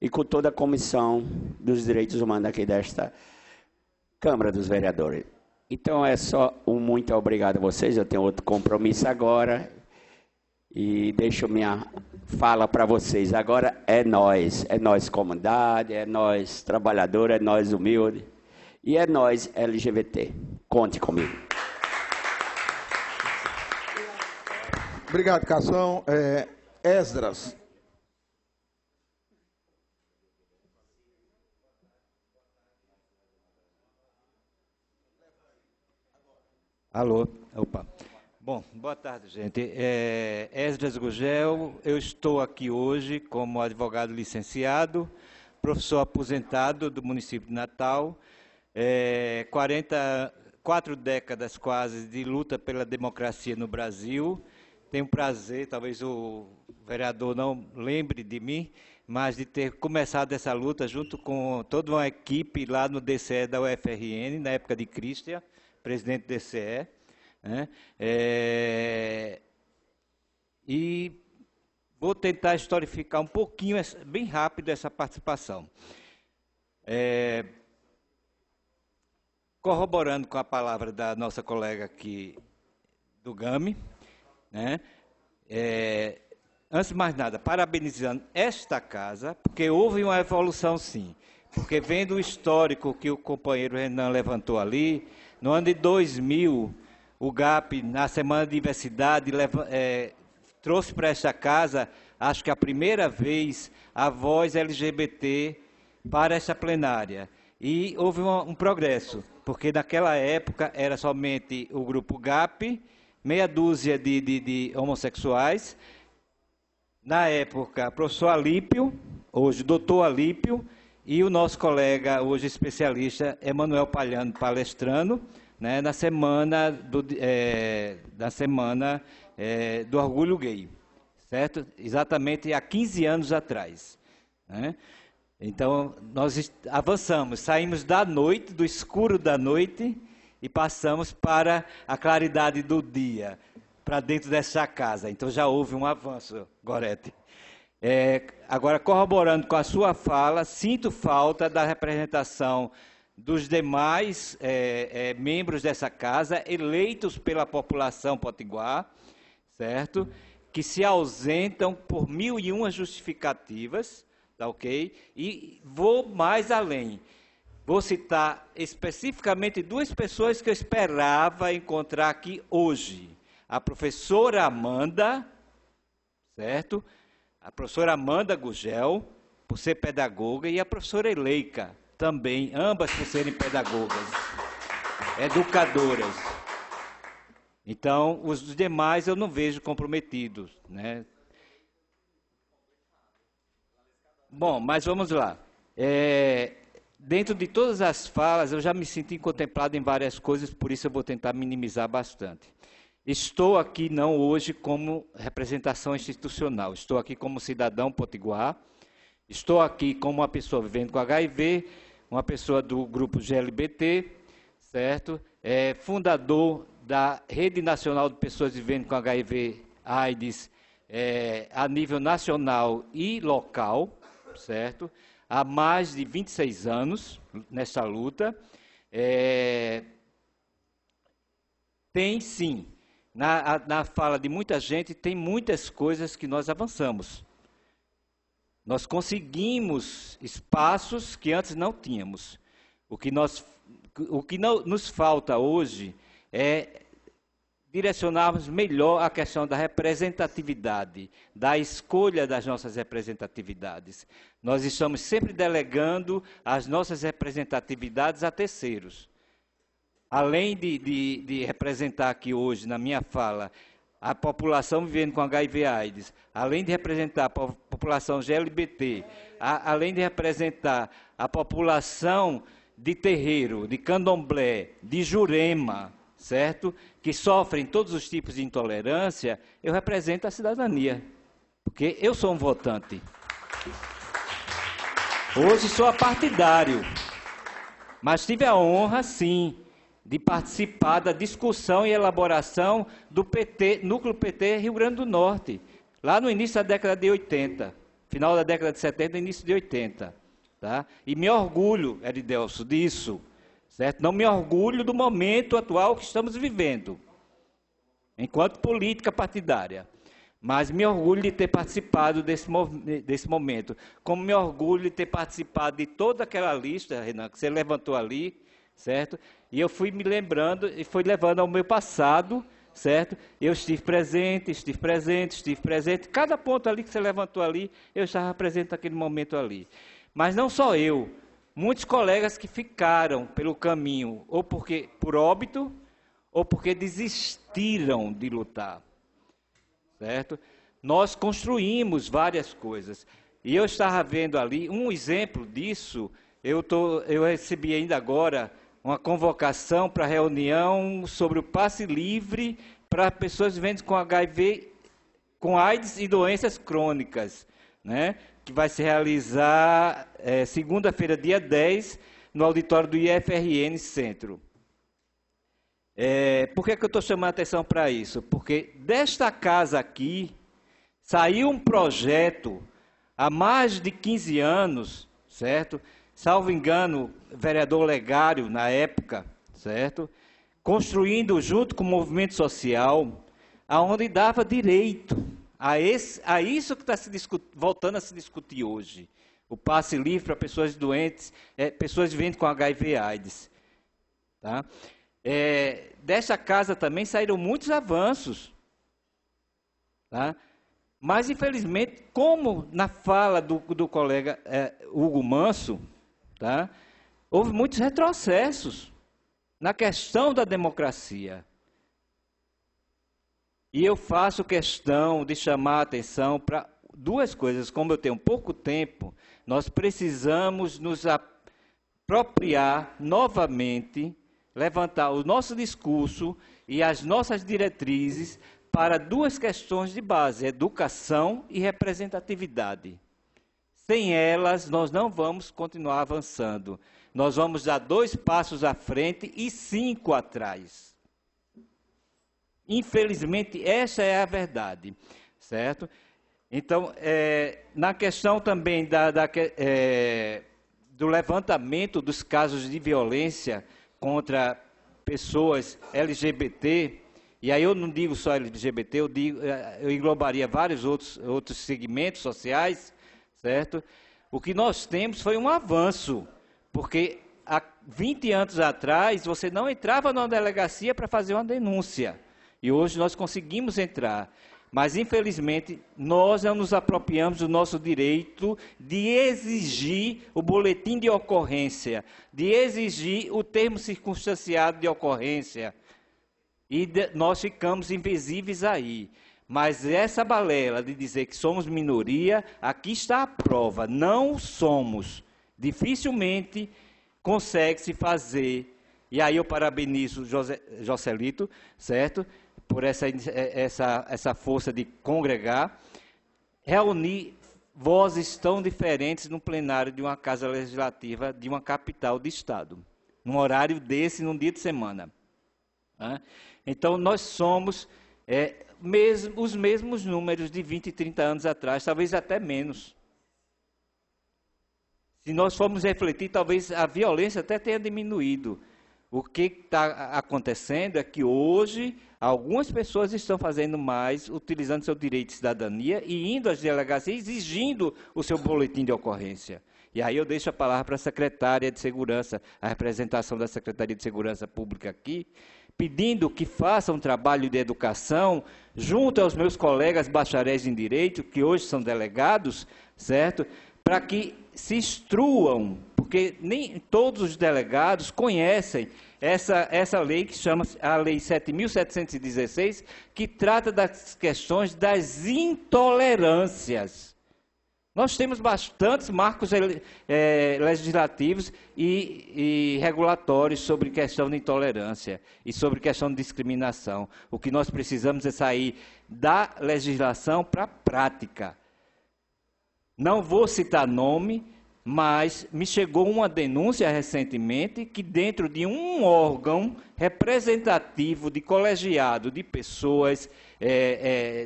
e com toda a Comissão dos Direitos Humanos aqui desta Câmara dos Vereadores. Então, é só um muito obrigado a vocês. Eu tenho outro compromisso agora. E deixo minha fala para vocês. Agora é nós comunidade, é nós trabalhador, é nós humilde. E é nós LGBT. Conte comigo. Obrigado, Cação. Esdras. Alô, opa. Bom, boa tarde, gente. Esdras Gugel, eu estou aqui hoje como advogado licenciado, professor aposentado do município de Natal, 4 décadas quase de luta pela democracia no Brasil. Tenho prazer, talvez o vereador não lembre de mim, mas de ter começado essa luta junto com toda uma equipe lá no DCE da UFRN, na época de Cristian, presidente do DCE, né? E vou tentar historificar um pouquinho, bem rápido, essa participação. Corroborando com a palavra da nossa colega aqui do GAME, né? Antes de mais nada, parabenizando esta casa, porque houve uma evolução, sim. Porque vendo o histórico que o companheiro Renan levantou ali, no ano de 2000, o GAP, na Semana de Diversidade, trouxe para esta casa, acho que a primeira vez, a voz LGBT para esta plenária. E houve um progresso, porque naquela época era somente o grupo GAP, meia dúzia de homossexuais. Na época, professor Alípio, hoje doutor Alípio, e o nosso colega, hoje especialista, Emanuel Palhano, palestrando, né, na semana do Orgulho Gay, certo? Exatamente há 15 anos atrás, né? Então, nós avançamos, saímos da noite, do escuro da noite, e passamos para a claridade do dia, para dentro dessa casa. Então, já houve um avanço, Gorete. Agora, corroborando com a sua fala, sinto falta da representação dos demais membros dessa casa, eleitos pela população potiguar, certo? Que se ausentam por 1001 justificativas, tá ok? E vou mais além. Vou citar especificamente duas pessoas que eu esperava encontrar aqui hoje. A professora Amanda, certo? A professora Amanda Gugel, por ser pedagoga, e a professora Eleika, também, ambas por serem pedagogas, educadoras. Então, os demais eu não vejo comprometidos, né? Bom, mas vamos lá. Dentro de todas as falas, eu já me senti contemplado em várias coisas, por isso eu vou tentar minimizar bastante. Estou aqui não hoje como representação institucional, estou aqui como cidadão potiguar, estou aqui como uma pessoa vivendo com HIV, uma pessoa do grupo GLBT, certo? Fundador da Rede Nacional de Pessoas Vivendo com HIV/AIDS a nível nacional e local, certo? Há mais de 26 anos nessa luta. Tem sim, na fala de muita gente, tem muitas coisas que nós avançamos. Nós conseguimos espaços que antes não tínhamos. O que nos falta hoje é direcionarmos melhor a questão da representatividade, da escolha das nossas representatividades. Nós estamos sempre delegando as nossas representatividades a terceiros. Além de representar aqui hoje, na minha fala, a população vivendo com HIV/AIDS, além de representar a população GLBT, além de representar a população de terreiro, de candomblé, de jurema, certo? Que sofrem todos os tipos de intolerância, eu represento a cidadania, porque eu sou um votante. Hoje sou apartidário, mas tive a honra, sim, de participar da discussão e elaboração do PT, Núcleo PT Rio Grande do Norte, lá no início da década de 80, final da década de 70, início de 80. Tá? E me orgulho, Eridelso, disso. Certo? Não me orgulho do momento atual que estamos vivendo, enquanto política partidária. Mas me orgulho de ter participado desse momento. Como me orgulho de ter participado de toda aquela lista, Renan, que você levantou ali, certo? E eu fui me lembrando e fui levando ao meu passado, certo? Eu estive presente. Cada ponto ali que você levantou ali, eu estava presente naquele momento ali. Mas não só eu. Muitos colegas que ficaram pelo caminho, ou por óbito, ou porque desistiram de lutar, certo? Nós construímos várias coisas. E eu estava vendo ali, um exemplo disso, eu recebi ainda agora uma convocação para reunião sobre o passe livre para pessoas vivendo com HIV, com AIDS e doenças crônicas, né? Que vai se realizar segunda-feira, dia 10, no auditório do IFRN Centro. Por que eu estou chamando a atenção para isso? Porque desta casa aqui saiu um projeto há mais de 15 anos, certo? Salvo engano, vereador Legário, na época, certo? Construindo junto com o movimento social, aonde dava direito a isso que está voltando a se discutir hoje. O passe livre para pessoas doentes, pessoas vivendo com HIV/AIDS. Tá? Desta casa também saíram muitos avanços. Tá? Mas, infelizmente, como na fala do colega Hugo Manso, tá? Houve muitos retrocessos na questão da democracia. E eu faço questão de chamar a atenção para duas coisas. Como eu tenho pouco tempo, nós precisamos nos apropriar novamente, levantar o nosso discurso e as nossas diretrizes para duas questões de base, educação e representatividade. Sem elas, nós não vamos continuar avançando. Nós vamos dar 2 passos à frente e 5 atrás. Infelizmente, essa é a verdade, certo? Então, na questão também do levantamento dos casos de violência contra pessoas LGBT, e aí eu não digo só LGBT, eu englobaria vários outros segmentos sociais, certo? O que nós temos foi um avanço, porque há 20 anos atrás você não entrava numa delegacia para fazer uma denúncia. E hoje nós conseguimos entrar. Mas, infelizmente, nós não nos apropriamos do nosso direito de exigir o boletim de ocorrência, de exigir o termo circunstanciado de ocorrência. E nós ficamos invisíveis aí. Mas essa balela de dizer que somos minoria, aqui está a prova. Não somos. Dificilmente consegue-se fazer. E aí eu parabenizo Joselito, certo? Por essa força de congregar, reunir vozes tão diferentes no plenário de uma casa legislativa de uma capital de Estado, num horário desse, num dia de semana. Então, nós somos os mesmos números de 20 e 30 anos atrás, talvez até menos. Se nós formos refletir, talvez a violência até tenha diminuído. O que está acontecendo é que hoje algumas pessoas estão fazendo mais, utilizando seu direito de cidadania e indo às delegacias exigindo o seu boletim de ocorrência. E aí eu deixo a palavra para a secretária de Segurança, a representação da Secretaria de Segurança Pública aqui, pedindo que faça um trabalho de educação junto aos meus colegas bacharéis em Direito, que hoje são delegados, certo? Para que se instruam, porque nem todos os delegados conhecem essa lei que chama-se a Lei 7.716, que trata das questões das intolerâncias. Nós temos bastantes marcos legislativos e regulatórios sobre questão de intolerância e sobre questão de discriminação. O que nós precisamos é sair da legislação para a prática. Não vou citar nome, mas me chegou uma denúncia recentemente que dentro de um órgão representativo de colegiado de pessoas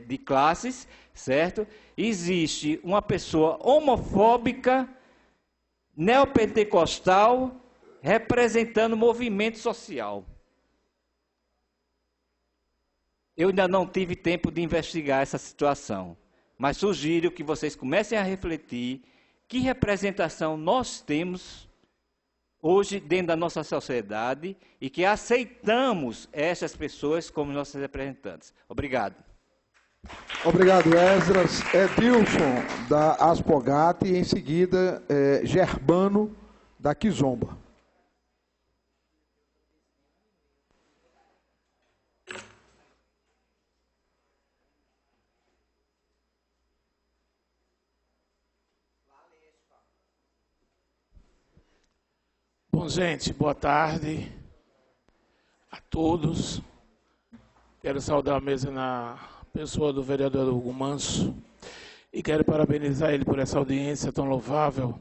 de classes, certo? Existe uma pessoa homofóbica, neopentecostal, representando movimento social. Eu ainda não tive tempo de investigar essa situação, mas sugiro que vocês comecem a refletir que representação nós temos hoje dentro da nossa sociedade e que aceitamos essas pessoas como nossos representantes. Obrigado. Obrigado, Esdras. Edilson, da Aspogate, e em seguida, Gerbano, da Kizomba. Bom, gente, boa tarde a todos. Quero saudar a mesa na pessoa do vereador Hugo Manso e quero parabenizar ele por essa audiência tão louvável,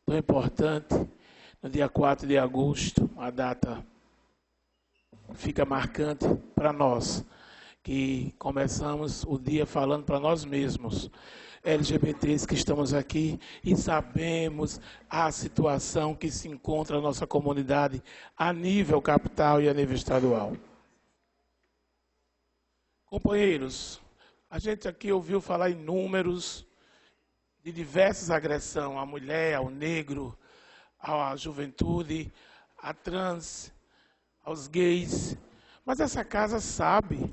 tão importante, no dia 4 de agosto, a data fica marcante para nós, que começamos o dia falando para nós mesmos, LGBTs que estamos aqui e sabemos a situação que se encontra a nossa comunidade a nível capital e a nível estadual. Companheiros, a gente aqui ouviu falar em números de diversas agressões à mulher, ao negro, à juventude, à trans, aos gays. Mas essa casa sabe,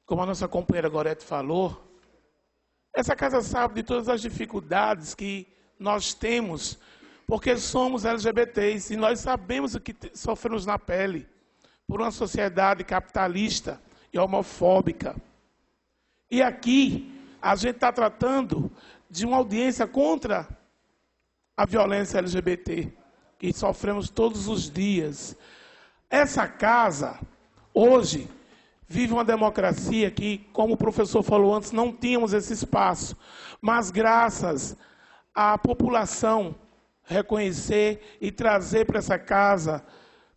como a nossa companheira Gorete falou, essa casa sabe de todas as dificuldades que nós temos, porque somos LGBTs e nós sabemos o que sofremos na pele por uma sociedade capitalista e homofóbica. E aqui a gente está tratando de uma audiência contra a violência LGBT, que sofremos todos os dias. Essa casa, hoje, vive uma democracia que, como o professor falou antes, não tínhamos esse espaço. Mas graças à população reconhecer e trazer para essa casa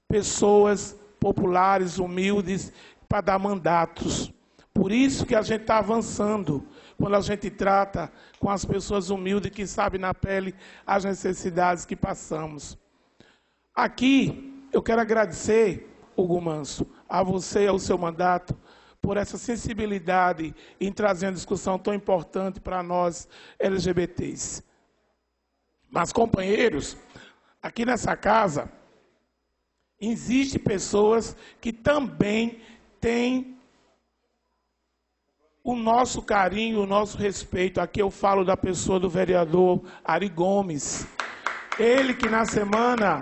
pessoas populares, humildes, para dar mandatos. Por isso que a gente está avançando, quando a gente trata com as pessoas humildes que sabem na pele as necessidades que passamos. Aqui, eu quero agradecer, Hugo Manso, a você e ao seu mandato, por essa sensibilidade em trazer uma discussão tão importante para nós LGBTs. Mas, companheiros, aqui nessa casa, existem pessoas que também têm o nosso carinho, o nosso respeito. Aqui eu falo da pessoa do vereador Ari Gomes. Ele que na semana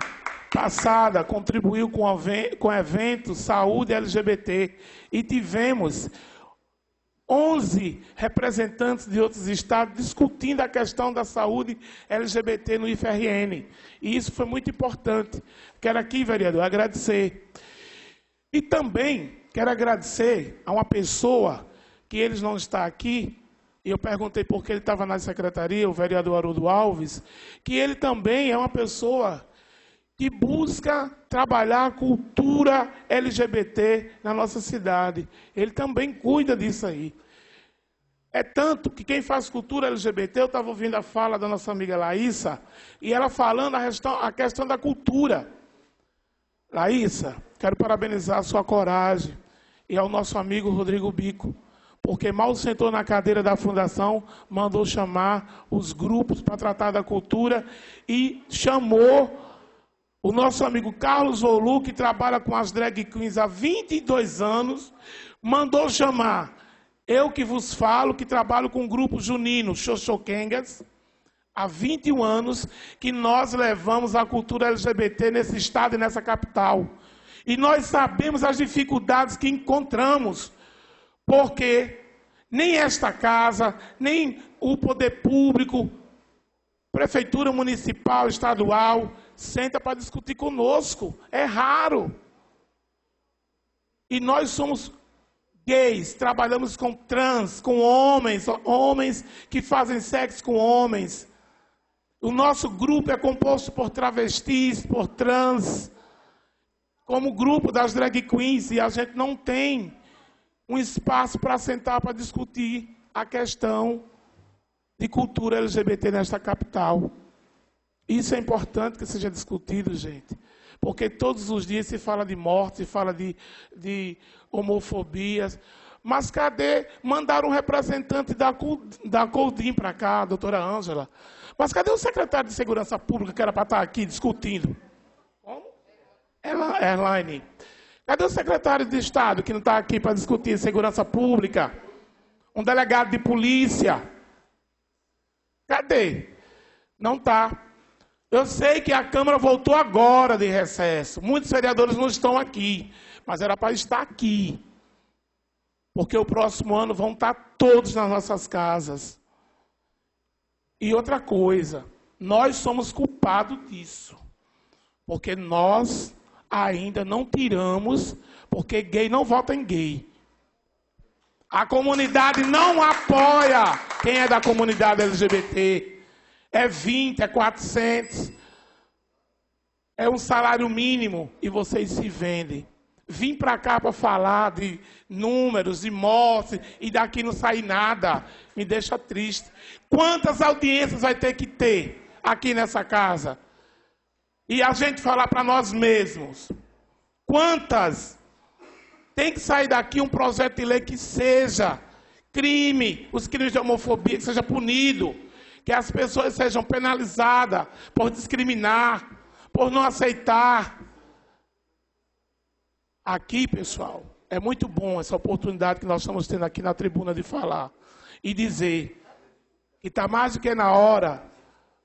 passada contribuiu com o evento Saúde LGBT e tivemos 11 representantes de outros estados discutindo a questão da saúde LGBT no IFRN. E isso foi muito importante. Quero aqui, vereador, agradecer. E também quero agradecer a uma pessoa que ele não está aqui, e eu perguntei por que ele estava na secretaria, o vereador Haroldo Alves, que ele também é uma pessoa que busca trabalhar a cultura LGBT na nossa cidade. Ele também cuida disso aí. É tanto que quem faz cultura LGBT, eu estava ouvindo a fala da nossa amiga Laísa, e ela falando a questão da cultura. Laísa, quero parabenizar a sua coragem e ao nosso amigo Rodrigo Bico, porque mal sentou na cadeira da fundação, mandou chamar os grupos para tratar da cultura e chamou o nosso amigo Carlos Volu, que trabalha com as drag queens há 22 anos, mandou chamar eu que vos falo, que trabalho com o grupo junino Xoxoquengas, há 21 anos, que nós levamos a cultura LGBT nesse estado e nessa capital. E nós sabemos as dificuldades que encontramos, porque nem esta casa, nem o poder público, prefeitura municipal, estadual, senta para discutir conosco. É raro. E nós somos gays, trabalhamos com trans, com homens, homens que fazem sexo com homens. O nosso grupo é composto por travestis, por trans, como o grupo das drag queens, e a gente não tem um espaço para sentar para discutir a questão de cultura LGBT nesta capital. Isso é importante que seja discutido, gente, porque todos os dias se fala de morte, se fala de homofobias. Mas cadê? Mandaram um representante da Coldim para cá, a doutora Ângela. Mas cadê o secretário de Segurança Pública que era para estar aqui discutindo? Como? Erlaine. Cadê o secretário de Estado que não está aqui para discutir segurança pública? Um delegado de polícia? Cadê? Não está. Eu sei que a Câmara voltou agora de recesso. Muitos vereadores não estão aqui, mas era para estar aqui. Porque o próximo ano vão estar todos nas nossas casas. E outra coisa, nós somos culpados disso. Porque nós ainda não tiramos, porque gay não vota em gay. A comunidade não apoia quem é da comunidade LGBT. É 20, é 400. É um salário mínimo e vocês se vendem. Vim para cá para falar de números, de mortes, e daqui não sai nada. Me deixa triste. Quantas audiências vai ter que ter aqui nessa casa? E a gente falar para nós mesmos. Quantas? Tem que sair daqui um projeto de lei que seja crime, os crimes de homofobia, que seja punido, que as pessoas sejam penalizadas por discriminar, por não aceitar. Aqui, pessoal, é muito bom essa oportunidade que nós estamos tendo aqui na tribuna de falar e dizer que está mais do que na hora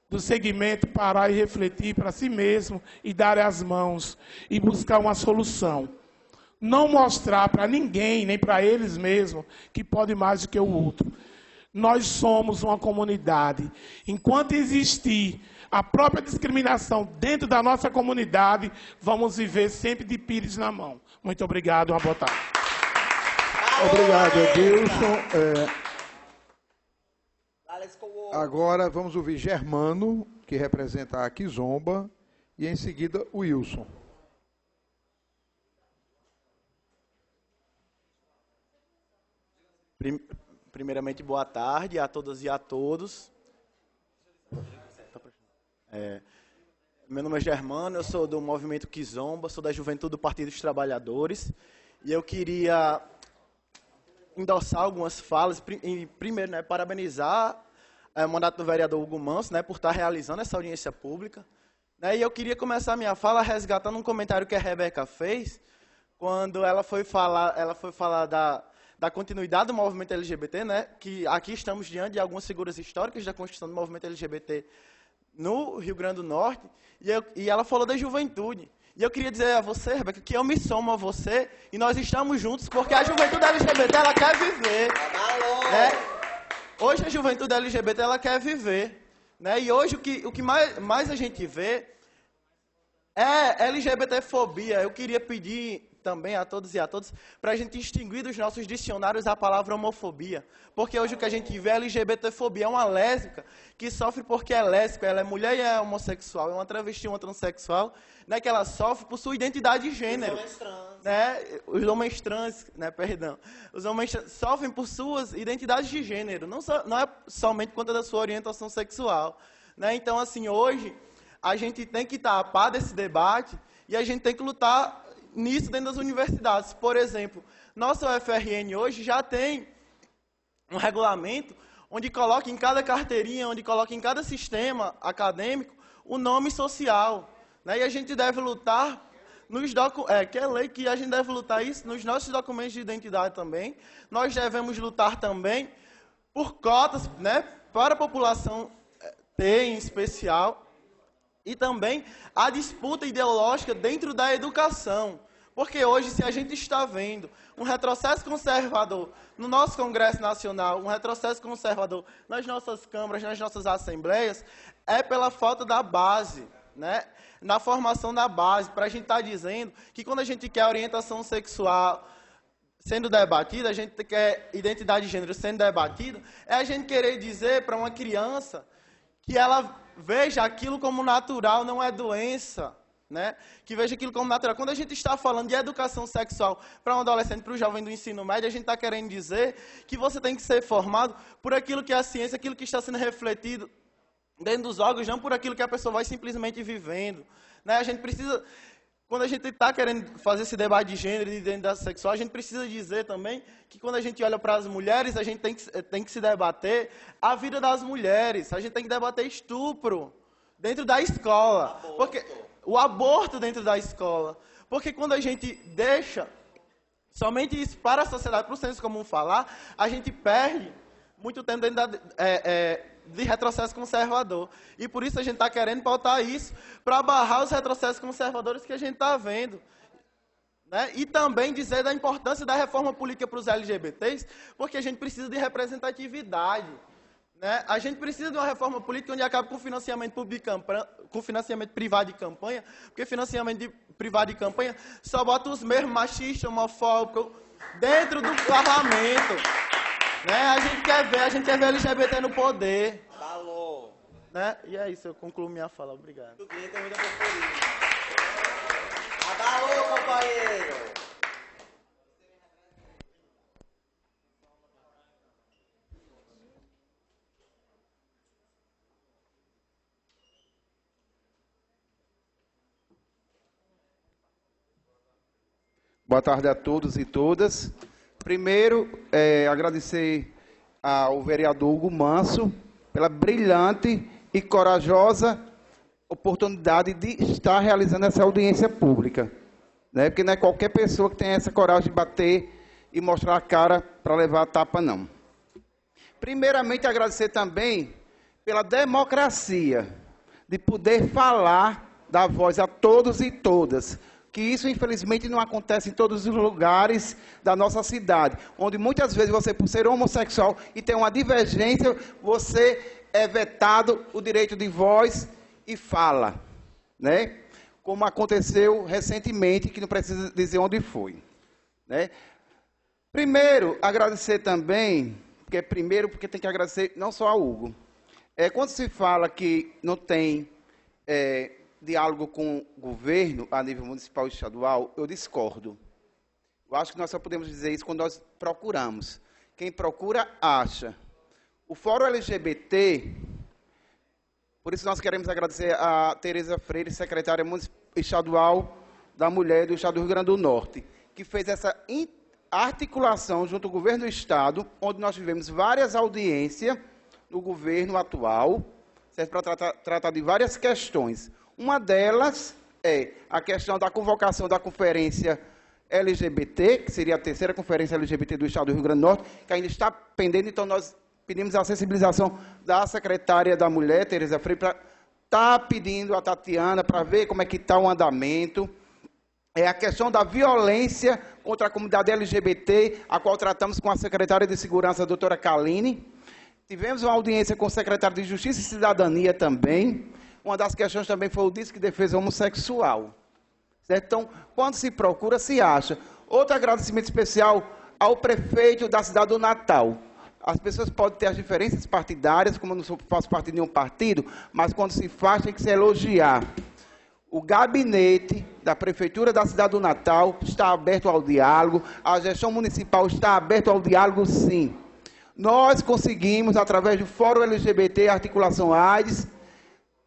do segmento parar e refletir para si mesmo e dar as mãos e buscar uma solução. Não mostrar para ninguém, nem para eles mesmos, que pode mais do que o outro. Nós somos uma comunidade. Enquanto existir a própria discriminação dentro da nossa comunidade, vamos viver sempre de pires na mão. Muito obrigado, uma boa tarde. Obrigado, Edilson. Agora vamos ouvir Germano, que representa a Kizomba, e em seguida o Wilson. Primeiramente, boa tarde a todas e a todos. Meu nome é Germano, eu sou do Movimento Kizomba, sou da Juventude do Partido dos Trabalhadores. E eu queria endossar algumas falas. Primeiro, parabenizar o mandato do vereador Hugo Manso, por estar realizando essa audiência pública. E eu queria começar a minha fala resgatando um comentário que a Rebeca fez, quando ela foi falar da continuidade do movimento LGBT, que aqui estamos diante de algumas figuras históricas da construção do movimento LGBT no Rio Grande do Norte, e ela falou da juventude. E eu queria dizer a você, Rebeca, que eu me somo a você, e nós estamos juntos, porque a juventude LGBT, ela quer viver. Hoje a juventude LGBT, ela quer viver. E hoje o que mais a gente vê é LGBTfobia. Eu queria pedir também a todos e a todas para a gente extinguir dos nossos dicionários a palavra homofobia. Porque hoje o que a gente vê é LGBTfobia. É uma lésbica que sofre porque é lésbica, ela é mulher e é homossexual, é uma travesti, uma transexual, que ela sofre por sua identidade de gênero. Os homens trans, os homens trans sofrem por suas identidades de gênero, não é somente por conta da sua orientação sexual. Então, assim, hoje a gente tem que estar a par desse debate e a gente tem que lutar nisso dentro das universidades. Por exemplo, nossa UFRN hoje já tem um regulamento onde coloca em cada carteirinha, onde coloca em cada sistema acadêmico o nome social. E a gente deve lutar que é lei que a gente deve lutar isso nos nossos documentos de identidade também. Nós devemos lutar também por cotas, para a população T em especial, e também a disputa ideológica dentro da educação. Porque hoje, se a gente está vendo um retrocesso conservador no nosso Congresso Nacional, um retrocesso conservador nas nossas câmaras, nas nossas assembleias, é pela falta da base, na formação da base, para a gente estar dizendo que quando a gente quer orientação sexual sendo debatida, a gente quer identidade de gênero sendo debatida, é a gente querer dizer para uma criança que ela veja aquilo como natural, não é doença, que veja aquilo como natural. Quando a gente está falando de educação sexual para um adolescente, para o jovem do ensino médio, a gente está querendo dizer que você tem que ser formado por aquilo que é a ciência, aquilo que está sendo refletido dentro dos órgãos, não por aquilo que a pessoa vai simplesmente vivendo. A gente precisa, quando a gente está querendo fazer esse debate de gênero e de identidade sexual, a gente precisa dizer também que quando a gente olha para as mulheres, a gente tem que se debater a vida das mulheres. A gente tem que debater estupro dentro da escola. Porque o aborto dentro da escola. Porque quando a gente deixa somente isso para a sociedade, para o senso comum falar, a gente perde muito tempo dentro de retrocesso conservador. E por isso a gente está querendo pautar isso para barrar os retrocessos conservadores que a gente está vendo. E também dizer da importância da reforma política para os LGBTs, porque a gente precisa de representatividade. A gente precisa de uma reforma política onde acabe com financiamento com financiamento privado de campanha, porque financiamento privado de campanha só bota os mesmos machistas, homofóbicos dentro do parlamento. A gente quer ver LGBT no poder. Falou. E é isso, eu concluo minha fala. Obrigado. Abalou, companheiro. Boa tarde a todos e todas. Primeiro, agradecer ao vereador Hugo Manso pela brilhante e corajosa oportunidade de estar realizando essa audiência pública. né? Porque não é qualquer pessoa que tem essa coragem de bater e mostrar a cara para levar a tapa, não. Primeiramente, agradecer também pela democracia, de poder falar, dar voz a todos e todas, que isso, infelizmente, não acontece em todos os lugares da nossa cidade, onde muitas vezes você, por ser homossexual e ter uma divergência, você é vetado o direito de voz e fala, né? Como aconteceu recentemente, que não precisa dizer onde foi, né? Primeiro, agradecer também, porque tem que agradecer não só ao Hugo. Quando se fala que não tem diálogo com o governo a nível municipal e estadual, eu discordo. Eu acho que nós só podemos dizer isso quando nós procuramos. Quem procura, acha. O Fórum LGBT, por isso nós queremos agradecer a Tereza Freire, secretária estadual da Mulher do Estado do Rio Grande do Norte, que fez essa articulação junto ao governo do Estado, onde nós tivemos várias audiências no governo atual, para tratar de várias questões. Uma delas é a questão da convocação da conferência LGBT, que seria a terceira conferência LGBT do Estado do Rio Grande do Norte, que ainda está pendente, então nós pedimos a sensibilização da secretária da Mulher, Tereza Freire, para estar pedindo a Tatiana para ver como é que está o andamento. É a questão da violência contra a comunidade LGBT, a qual tratamos com a secretária de Segurança, a doutora Kaline. Tivemos uma audiência com o secretário de Justiça e Cidadania também. Uma das questões também foi o Disque de Defesa Homossexual. Certo? Então, quando se procura, se acha. Outro agradecimento especial ao prefeito da cidade do Natal. As pessoas podem ter as diferenças partidárias, como eu não faço parte de nenhum partido, mas quando se faz, tem que se elogiar. O gabinete da Prefeitura da cidade do Natal está aberto ao diálogo, a gestão municipal está aberta ao diálogo, sim. Nós conseguimos, através do Fórum LGBT Articulação AIDS,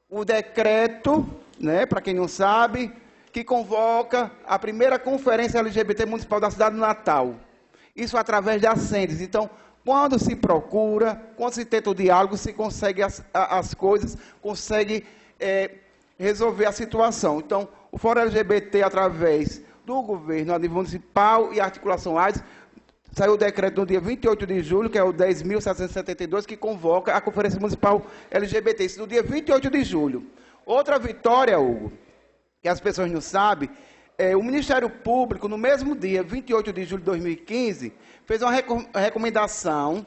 o decreto, né, para quem não sabe, que convoca a primeira conferência LGBT municipal da cidade do Natal. Isso através da Ascendes. Então, quando se procura, quando se tenta o diálogo, se consegue as coisas, consegue resolver a situação. Então, o Fórum LGBT, através do governo a nível municipal e articulação AIDS, saiu o decreto no dia 28 de julho, que é o 10.772, que convoca a Conferência Municipal LGBT. Isso no dia 28 de julho. Outra vitória, Hugo, que as pessoas não sabem, o Ministério Público, no mesmo dia, 28 de julho de 2015, fez uma recomendação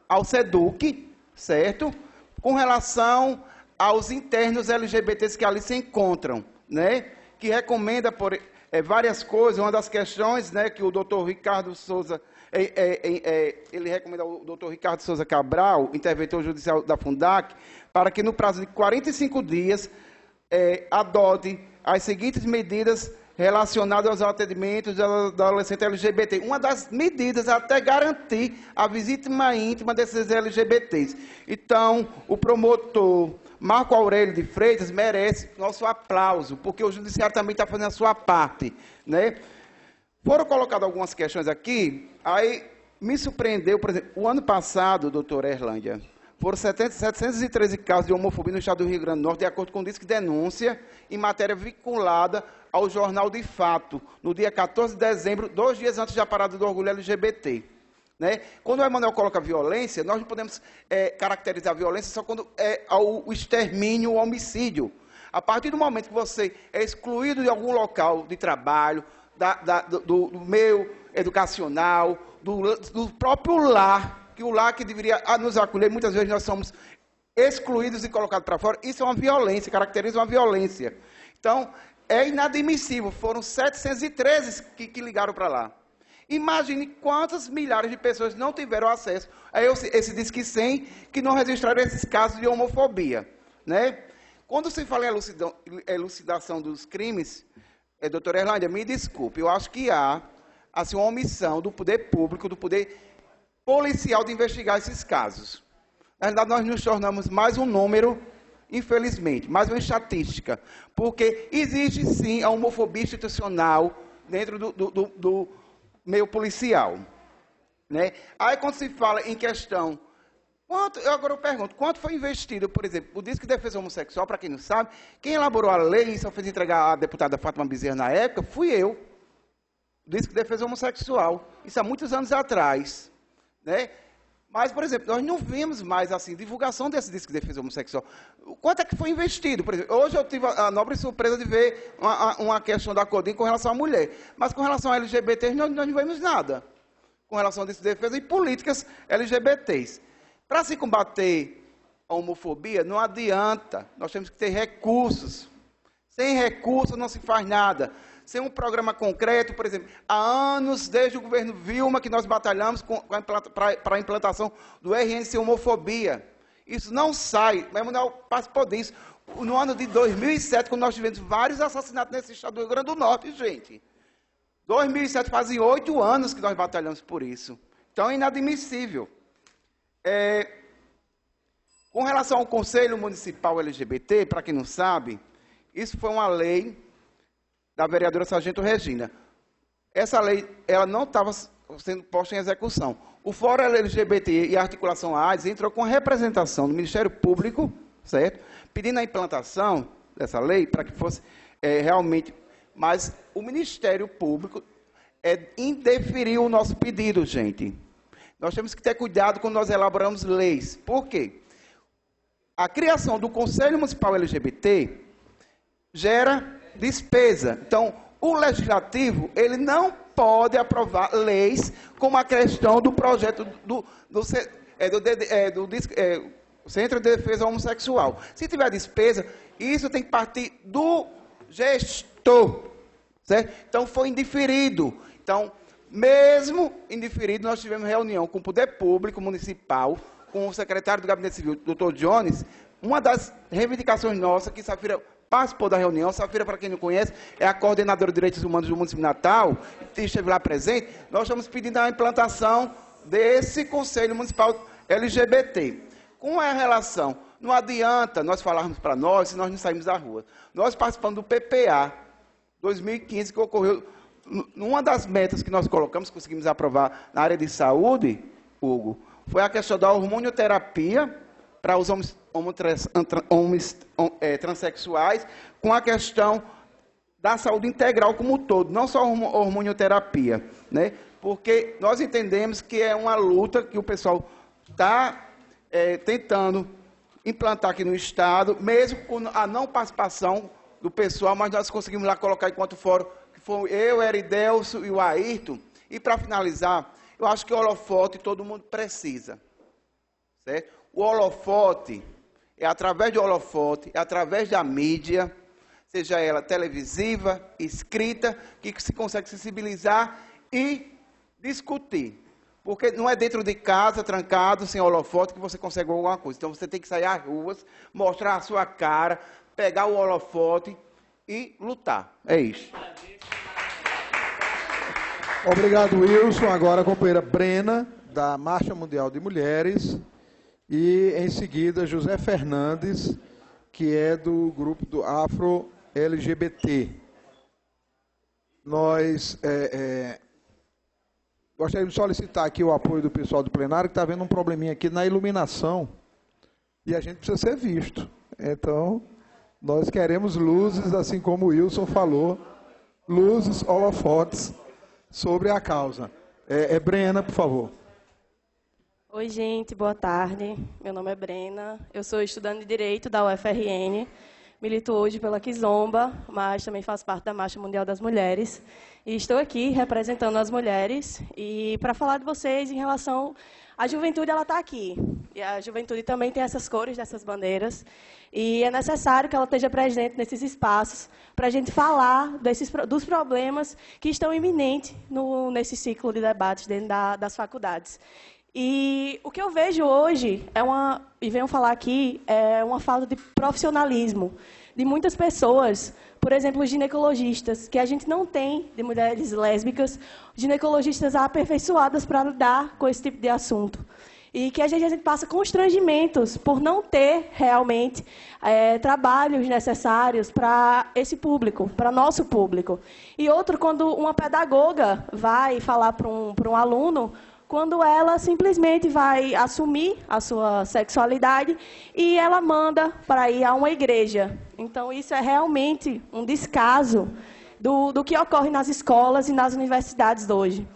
ao SEDUC, certo? Com relação aos internos LGBTs que ali se encontram, né? Que recomenda por várias coisas. Uma das questões, né, que o doutor Ricardo Souza, ele recomenda ao doutor Ricardo Souza Cabral, interventor judicial da Fundac, para que no prazo de 45 dias adote as seguintes medidas relacionadas aos atendimentos da adolescente LGBT. Uma das medidas é até garantir a visita íntima desses LGBTs. Então, o promotor Marco Aurélio de Freitas merece nosso aplauso, porque o judiciário também está fazendo a sua parte, né? Foram colocadas algumas questões aqui, aí me surpreendeu, por exemplo, o ano passado, doutora Erlândia, foram 713 casos de homofobia no estado do Rio Grande do Norte, de acordo com o Disque Denúncia, em matéria vinculada ao Jornal de Fato, no dia 14 de dezembro, 2 dias antes da parada do orgulho LGBT. Né? Quando o Emanuel coloca violência, nós não podemos caracterizar a violência só quando é o extermínio, o homicídio. A partir do momento que você é excluído de algum local de trabalho, do meio educacional, do próprio lar, que o lar que deveria nos acolher, muitas vezes nós somos excluídos e colocados para fora, isso é uma violência, caracteriza uma violência. Então, é inadmissível, foram 713 que ligaram para lá. Imagine quantas milhares de pessoas não tiveram acesso a esse Disque 100, que não registraram esses casos de homofobia. Né? Quando se fala em elucidação dos crimes, doutora Erlândia, me desculpe, eu acho que há assim, uma omissão do poder público, do poder policial de investigar esses casos. Na verdade, nós nos tornamos mais um número, infelizmente, mais uma estatística, porque existe, sim, a homofobia institucional dentro do meio policial. Né? Aí, quando se fala em questão, agora eu pergunto, quanto foi investido, por exemplo, o Disque de Defesa Homossexual, para quem não sabe, quem elaborou a lei, e só fez entregar a deputada Fátima Bezerra na época, fui eu. Disque de Defesa Homossexual. Isso há muitos anos atrás, né? Mas, por exemplo, nós não vimos mais assim divulgação desse Disque de Defesa Homossexual. Quanto é que foi investido? Por exemplo, hoje eu tive a nobre surpresa de ver uma questão da CODIM com relação à mulher. Mas com relação a LGBT, nós não vemos nada. Com relação a Disque de Defesa e políticas LGBTs. Para se combater a homofobia, não adianta. Nós temos que ter recursos. Sem recursos não se faz nada. Sem um programa concreto, por exemplo, há anos, desde o governo Vilma, que nós batalhamos para a implantação do RN sem homofobia. Isso não sai, o Emanuel participou disso. No ano de 2007, quando nós tivemos vários assassinatos nesse estado do Rio Grande do Norte, gente. 2007 fazem 8 anos que nós batalhamos por isso. Então é inadmissível. Com relação ao Conselho Municipal LGBT, para quem não sabe, isso foi uma lei da vereadora Sargento Regina. Essa lei ela não estava sendo posta em execução. O Fórum LGBT e a Articulação AIDS entrou com a representação do Ministério Público, certo? Pedindo a implantação dessa lei para que fosse realmente... Mas o Ministério Público indeferiu o nosso pedido, gente. Nós temos que ter cuidado quando nós elaboramos leis. Por quê? A criação do Conselho Municipal LGBT gera despesa. Então, o Legislativo, ele não pode aprovar leis como a questão do projeto do Centro de Defesa Homossexual. Se tiver despesa, isso tem que partir do gestor, certo? Então, foi indiferido. Então, mesmo indiferido, nós tivemos reunião com o Poder Público Municipal, com o secretário do Gabinete Civil, Dr. Jones. Uma das reivindicações nossas, que Safira participou da reunião, Safira, para quem não conhece, é a coordenadora de Direitos Humanos do município de Natal, que esteve lá presente. Nós estamos pedindo a implantação desse Conselho Municipal LGBT. Com a relação, não adianta nós falarmos para nós se nós não saímos à rua. Nós participamos do PPA 2015, que ocorreu, uma das metas que nós colocamos, conseguimos aprovar na área de saúde, Hugo, foi a questão da hormonioterapia para os transexuais, com a questão da saúde integral como um todo, não só a hormonioterapia, né? Porque nós entendemos que é uma luta que o pessoal está tentando implantar aqui no Estado, mesmo com a não participação do pessoal, mas nós conseguimos lá colocar enquanto fórum, que foi eu, Eridelso e o Ayrton. E para finalizar, eu acho que o holofote todo mundo precisa, certo? O holofote é através do holofote, é através da mídia, seja ela televisiva, escrita, que se consegue sensibilizar e discutir. Porque não é dentro de casa, trancado, sem holofote, que você consegue alguma coisa. Então você tem que sair às ruas, mostrar a sua cara, pegar o holofote e lutar. É isso. Obrigado, Wilson. Agora a companheira Brena, da Marcha Mundial de Mulheres. E, em seguida, José Fernandes, que é do grupo do Afro-LGBT. Nós gostaríamos de solicitar aqui o apoio do pessoal do plenário, que está havendo um probleminha aqui na iluminação, e a gente precisa ser visto. Então, nós queremos luzes, assim como o Wilson falou, luzes, holofotes, sobre a causa. Brena, por favor. Oi, gente, boa tarde. Meu nome é Brena, eu sou estudante de Direito da UFRN, milito hoje pela Kizomba, mas também faço parte da Marcha Mundial das Mulheres. E estou aqui representando as mulheres e para falar de vocês em relação... A juventude, ela está aqui. E a juventude também tem essas cores dessas bandeiras. E é necessário que ela esteja presente nesses espaços para a gente falar dos problemas que estão iminentes nesse ciclo de debates dentro das faculdades. E o que eu vejo hoje, e venho falar aqui, é uma falta de profissionalismo de muitas pessoas, por exemplo, os ginecologistas, que a gente não tem de mulheres lésbicas, ginecologistas aperfeiçoadas para lidar com esse tipo de assunto. E que a gente passa constrangimentos por não ter realmente trabalhos necessários para esse público, para nosso público. E outro, quando uma pedagoga vai falar para um aluno, quando ela simplesmente vai assumir a sua sexualidade e ela manda para ir a uma igreja. Então, isso é realmente um descaso do que ocorre nas escolas e nas universidades hoje.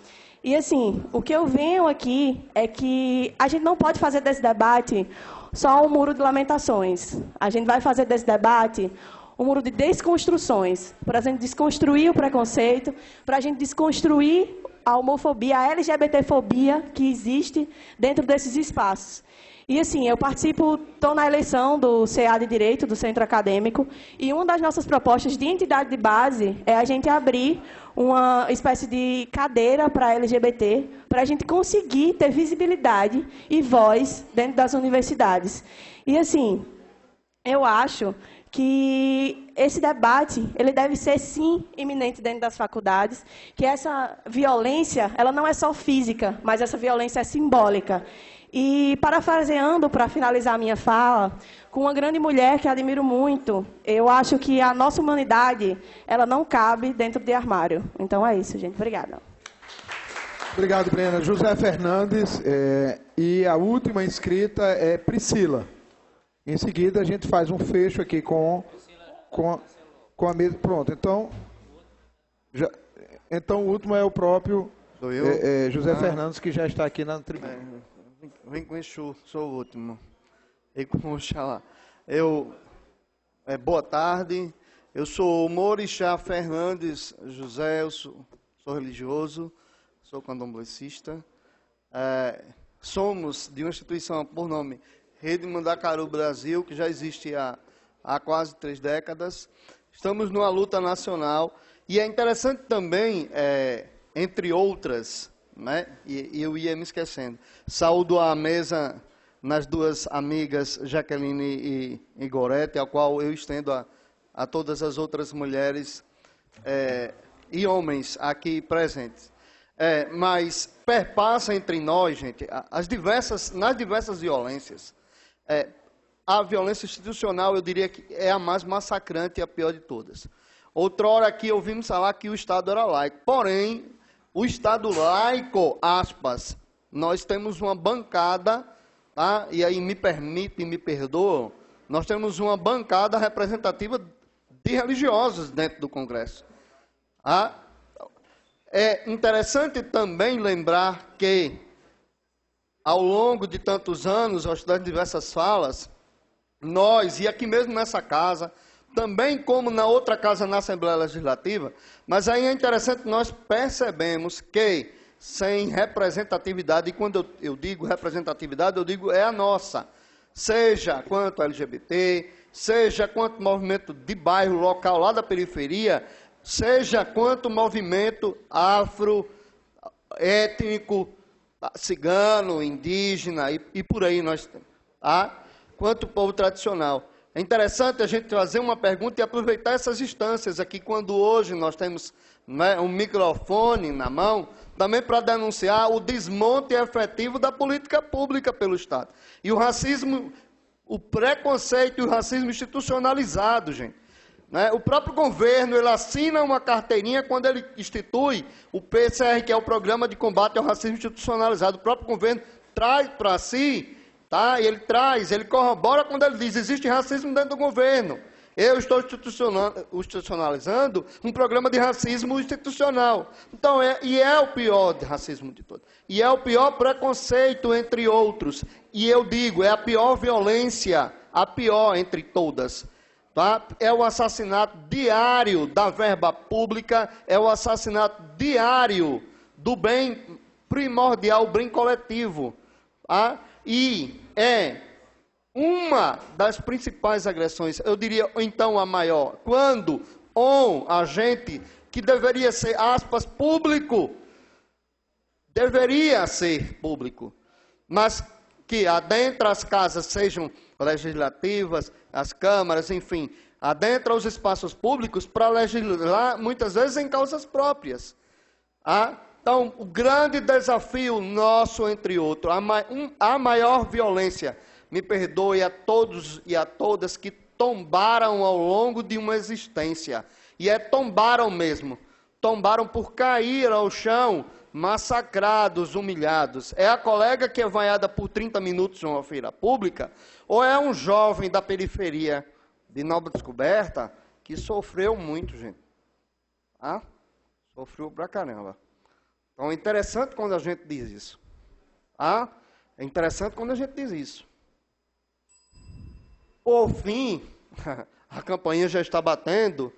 E, assim, o que eu venho aqui é que a gente não pode fazer desse debate só um muro de lamentações. A gente vai fazer desse debate um muro de desconstruções, para a gente desconstruir o preconceito, para a gente desconstruir a homofobia, a LGBTfobia que existe dentro desses espaços. E, assim, eu estou na eleição do CA de Direito, do Centro Acadêmico, e uma das nossas propostas de entidade de base é a gente abrir uma espécie de cadeira para LGBT, para a gente conseguir ter visibilidade e voz dentro das universidades. E, assim, eu acho que esse debate ele deve ser, sim, iminente dentro das faculdades, que essa violência ela não é só física, mas essa violência é simbólica. E, parafraseando, para finalizar a minha fala, com uma grande mulher que admiro muito, eu acho que a nossa humanidade ela não cabe dentro de armário. Então é isso, gente. Obrigada. Obrigado, Brena. José Fernandes. E a última inscrita é Priscila. Em seguida, a gente faz um fecho aqui com a mesa. Pronto, então o último é o próprio José Fernandes, que já está aqui na tribuna. Vem com Exu, sou o último. E com Oxalá. Boa tarde, eu sou Morixá Fernandes José, eu sou religioso, sou candomblessista. Somos de uma instituição por nome Rede Mandacaru Brasil, que já existe há quase 3 décadas. Estamos numa luta nacional e é interessante também, entre outras, né? E eu ia me esquecendo. Saúdo a mesa nas 2 amigas, Jaqueline e Gorete, a qual eu estendo a todas as outras mulheres e homens aqui presentes. Mas perpassa entre nós, gente, nas diversas violências. A violência institucional, eu diria que é a mais massacrante e a pior de todas. Outrora aqui ouvimos falar que o Estado era laico. Porém, o Estado laico, aspas, nós temos uma bancada, tá? E aí me perdoam, nós temos uma bancada representativa de religiosos dentro do Congresso. Tá? É interessante também lembrar que, ao longo de tantos anos, ao estudar diversas falas, nós, e aqui mesmo nessa casa, também como na outra casa na Assembleia Legislativa, mas aí é interessante que nós percebemos que, sem representatividade, e quando eu digo representatividade, eu digo é a nossa, seja quanto LGBT, seja quanto movimento de bairro local lá da periferia, seja quanto movimento afro, étnico, cigano, indígena e por aí nós temos, tá? Quanto povo tradicional. É interessante a gente trazer uma pergunta e aproveitar essas instâncias aqui, quando hoje nós temos, né, um microfone na mão, também para denunciar o desmonte efetivo da política pública pelo Estado. E o racismo, o preconceito e o racismo institucionalizado, gente. Né? O próprio governo, ele assina uma carteirinha quando ele institui o PCR, que é o Programa de Combate ao Racismo Institucionalizado. O próprio governo traz para si... Tá? E ele corrobora quando ele diz, existe racismo dentro do governo. Eu estou institucionalizando um programa de racismo institucional. Então, é o pior de racismo de todos. E é o pior preconceito, entre outros. E eu digo, é a pior violência, a pior entre todas. Tá? É o assassinato diário da verba pública, é o assassinato diário do bem primordial, o bem coletivo. Tá? E é uma das principais agressões, eu diria então a maior, quando um agente que deveria ser, aspas, público, mas que adentra as casas, sejam legislativas, as câmaras, enfim, adentra os espaços públicos para legislar, muitas vezes em causas próprias. Então, o grande desafio nosso, entre outros, a maior violência, me perdoe a todos e a todas que tombaram ao longo de uma existência, e tombaram mesmo, tombaram por cair ao chão, massacrados, humilhados. É a colega que é vaiada por 30 minutos em uma feira pública, ou é um jovem da periferia de Nova Descoberta que sofreu muito, gente. Tá? Sofreu pra caramba. Então é interessante quando a gente diz isso. Tá? É interessante quando a gente diz isso. Por fim, a campainha já está batendo.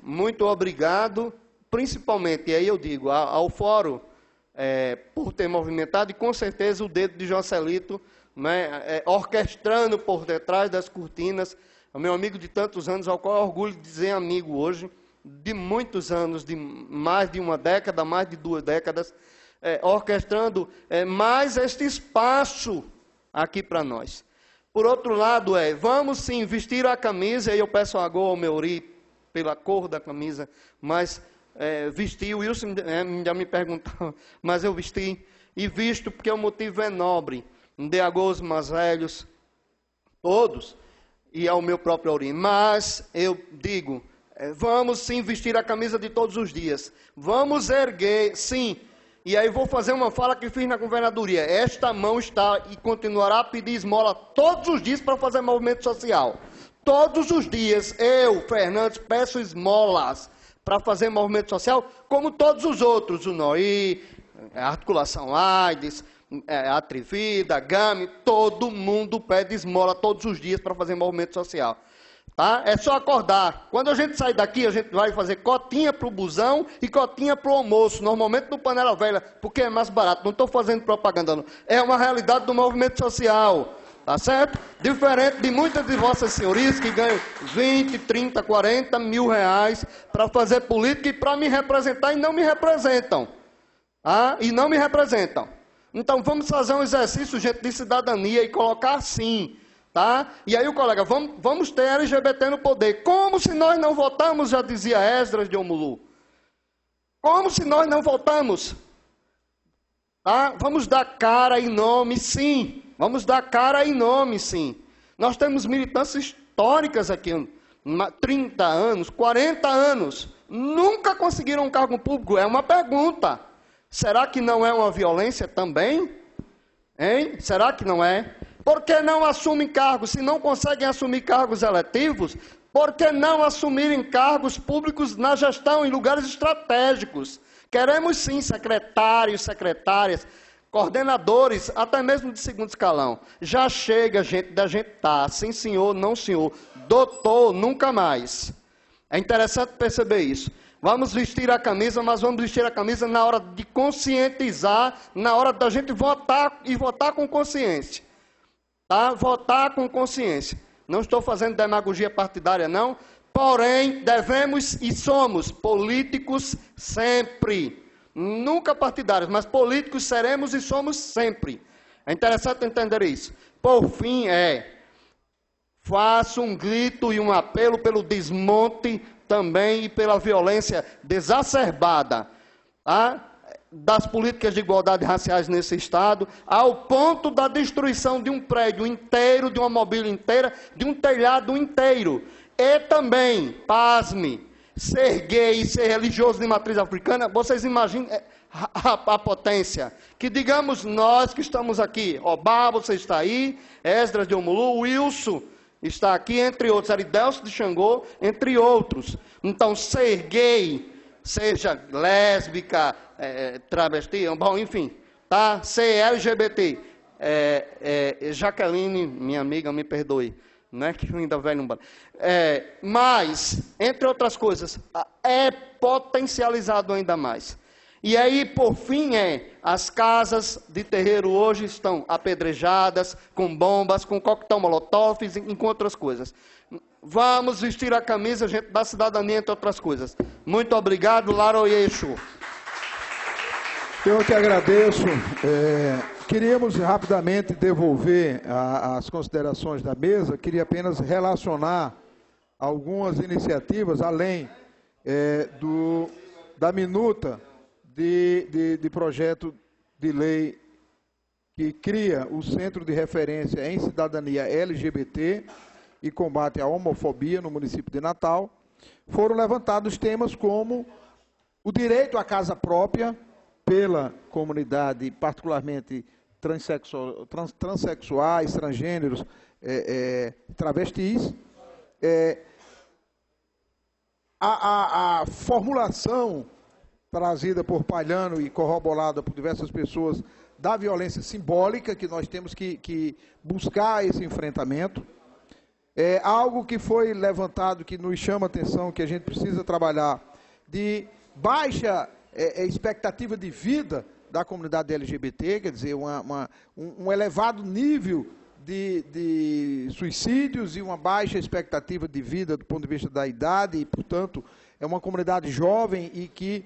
Muito obrigado, principalmente, e aí eu digo, ao Fórum, por ter movimentado, e com certeza o dedo de Jocelito, né, orquestrando por detrás das cortinas, o meu amigo de tantos anos, ao qual eu orgulho de dizer amigo hoje, de muitos anos, de mais de uma década, mais de 2 décadas, orquestrando mais este espaço aqui para nós. Por outro lado, vamos sim vestir a camisa, e eu peço a Gol ao Meuri pela cor da camisa, mas vesti, o Wilson já me perguntou, mas eu vesti, e visto porque o motivo é nobre, de aos mais velhos, todos, e ao meu próprio Aurim. Mas eu digo, vamos sim vestir a camisa de todos os dias, vamos erguer, sim, e aí vou fazer uma fala que fiz na governadoria, esta mão está e continuará a pedir esmola todos os dias para fazer movimento social. Todos os dias, eu, Fernandes, peço esmolas para fazer movimento social, como todos os outros, o NOI, a Articulação AIDS, a Atrevida, a GAME, todo mundo pede esmola todos os dias para fazer movimento social. Tá? É só acordar. Quando a gente sair daqui, a gente vai fazer cotinha para o busão e cotinha para o almoço, normalmente no Panela Velha, porque é mais barato. Não estou fazendo propaganda, não. É uma realidade do movimento social. Tá certo? Diferente de muitas de vossas senhorias que ganham 20, 30, 40 mil reais para fazer política e para me representar e não me representam. Tá? E não me representam. Então vamos fazer um exercício, gente, de cidadania e colocar assim. Tá? E aí o colega, vamos ter LGBT no poder. Como se nós não votamos, já dizia Esdras de Omulu. Como se nós não votamos? Tá? Vamos dar cara e nome, sim. Vamos dar cara e nome, sim. Nós temos militâncias históricas aqui, 30 anos, 40 anos, nunca conseguiram um cargo público. É uma pergunta. Será que não é uma violência também? Hein? Será que não é? Por que não assumem cargos? Se não conseguem assumir cargos eletivos, por que não assumirem cargos públicos na gestão, em lugares estratégicos? Queremos sim secretários, secretárias, coordenadores, até mesmo de segundo escalão. Já chega, gente, da gente tá, sim senhor, não senhor, doutor, nunca mais. É interessante perceber isso. Vamos vestir a camisa, mas vamos vestir a camisa na hora de conscientizar, na hora da gente votar e votar com consciência. Tá? Votar com consciência. Não estou fazendo demagogia partidária, não. Porém, devemos e somos políticos sempre. Nunca partidários, mas políticos seremos e somos sempre. É interessante entender isso. Por fim, faço um grito e um apelo pelo desmonte também e pela violência desacerbada, tá? Das políticas de igualdade raciais nesse Estado, ao ponto da destruição de um prédio inteiro, de uma mobília inteira, de um telhado inteiro. E também, pasme, ser gay, ser religioso de matriz africana, vocês imaginem a potência. Que digamos nós que estamos aqui, Obá, você está aí, Esdras de Omulu, Wilson está aqui, entre outros, Aridelso de Xangô, entre outros. Então, ser gay, seja lésbica, travesti, bom, enfim, tá? Ser LGBT, Jaqueline, minha amiga, me perdoe, não é que eu ainda velho não vale. Mas, entre outras coisas, é potencializado ainda mais. E aí, por fim, as casas de terreiro hoje estão apedrejadas, com bombas, com coquetel molotov, e com outras coisas. Vamos vestir a camisa, gente, da cidadania, entre outras coisas. Muito obrigado, Laroyeixo. Eu que agradeço. Queríamos rapidamente devolver as considerações da mesa. Queria apenas relacionar algumas iniciativas, além da minuta de projeto de lei que cria o Centro de Referência em Cidadania LGBT e combate à homofobia no município de Natal. Foram levantados temas como o direito à casa própria pela comunidade, particularmente transexuais, transgêneros, travestis, a formulação trazida por Palhano e corroborada por diversas pessoas da violência simbólica, que nós temos que buscar esse enfrentamento. É algo que foi levantado, que nos chama a atenção, que a gente precisa trabalhar, de baixa expectativa de vida da comunidade LGBT, quer dizer, um elevado nível de suicídios e uma baixa expectativa de vida do ponto de vista da idade, e, portanto, é uma comunidade jovem e que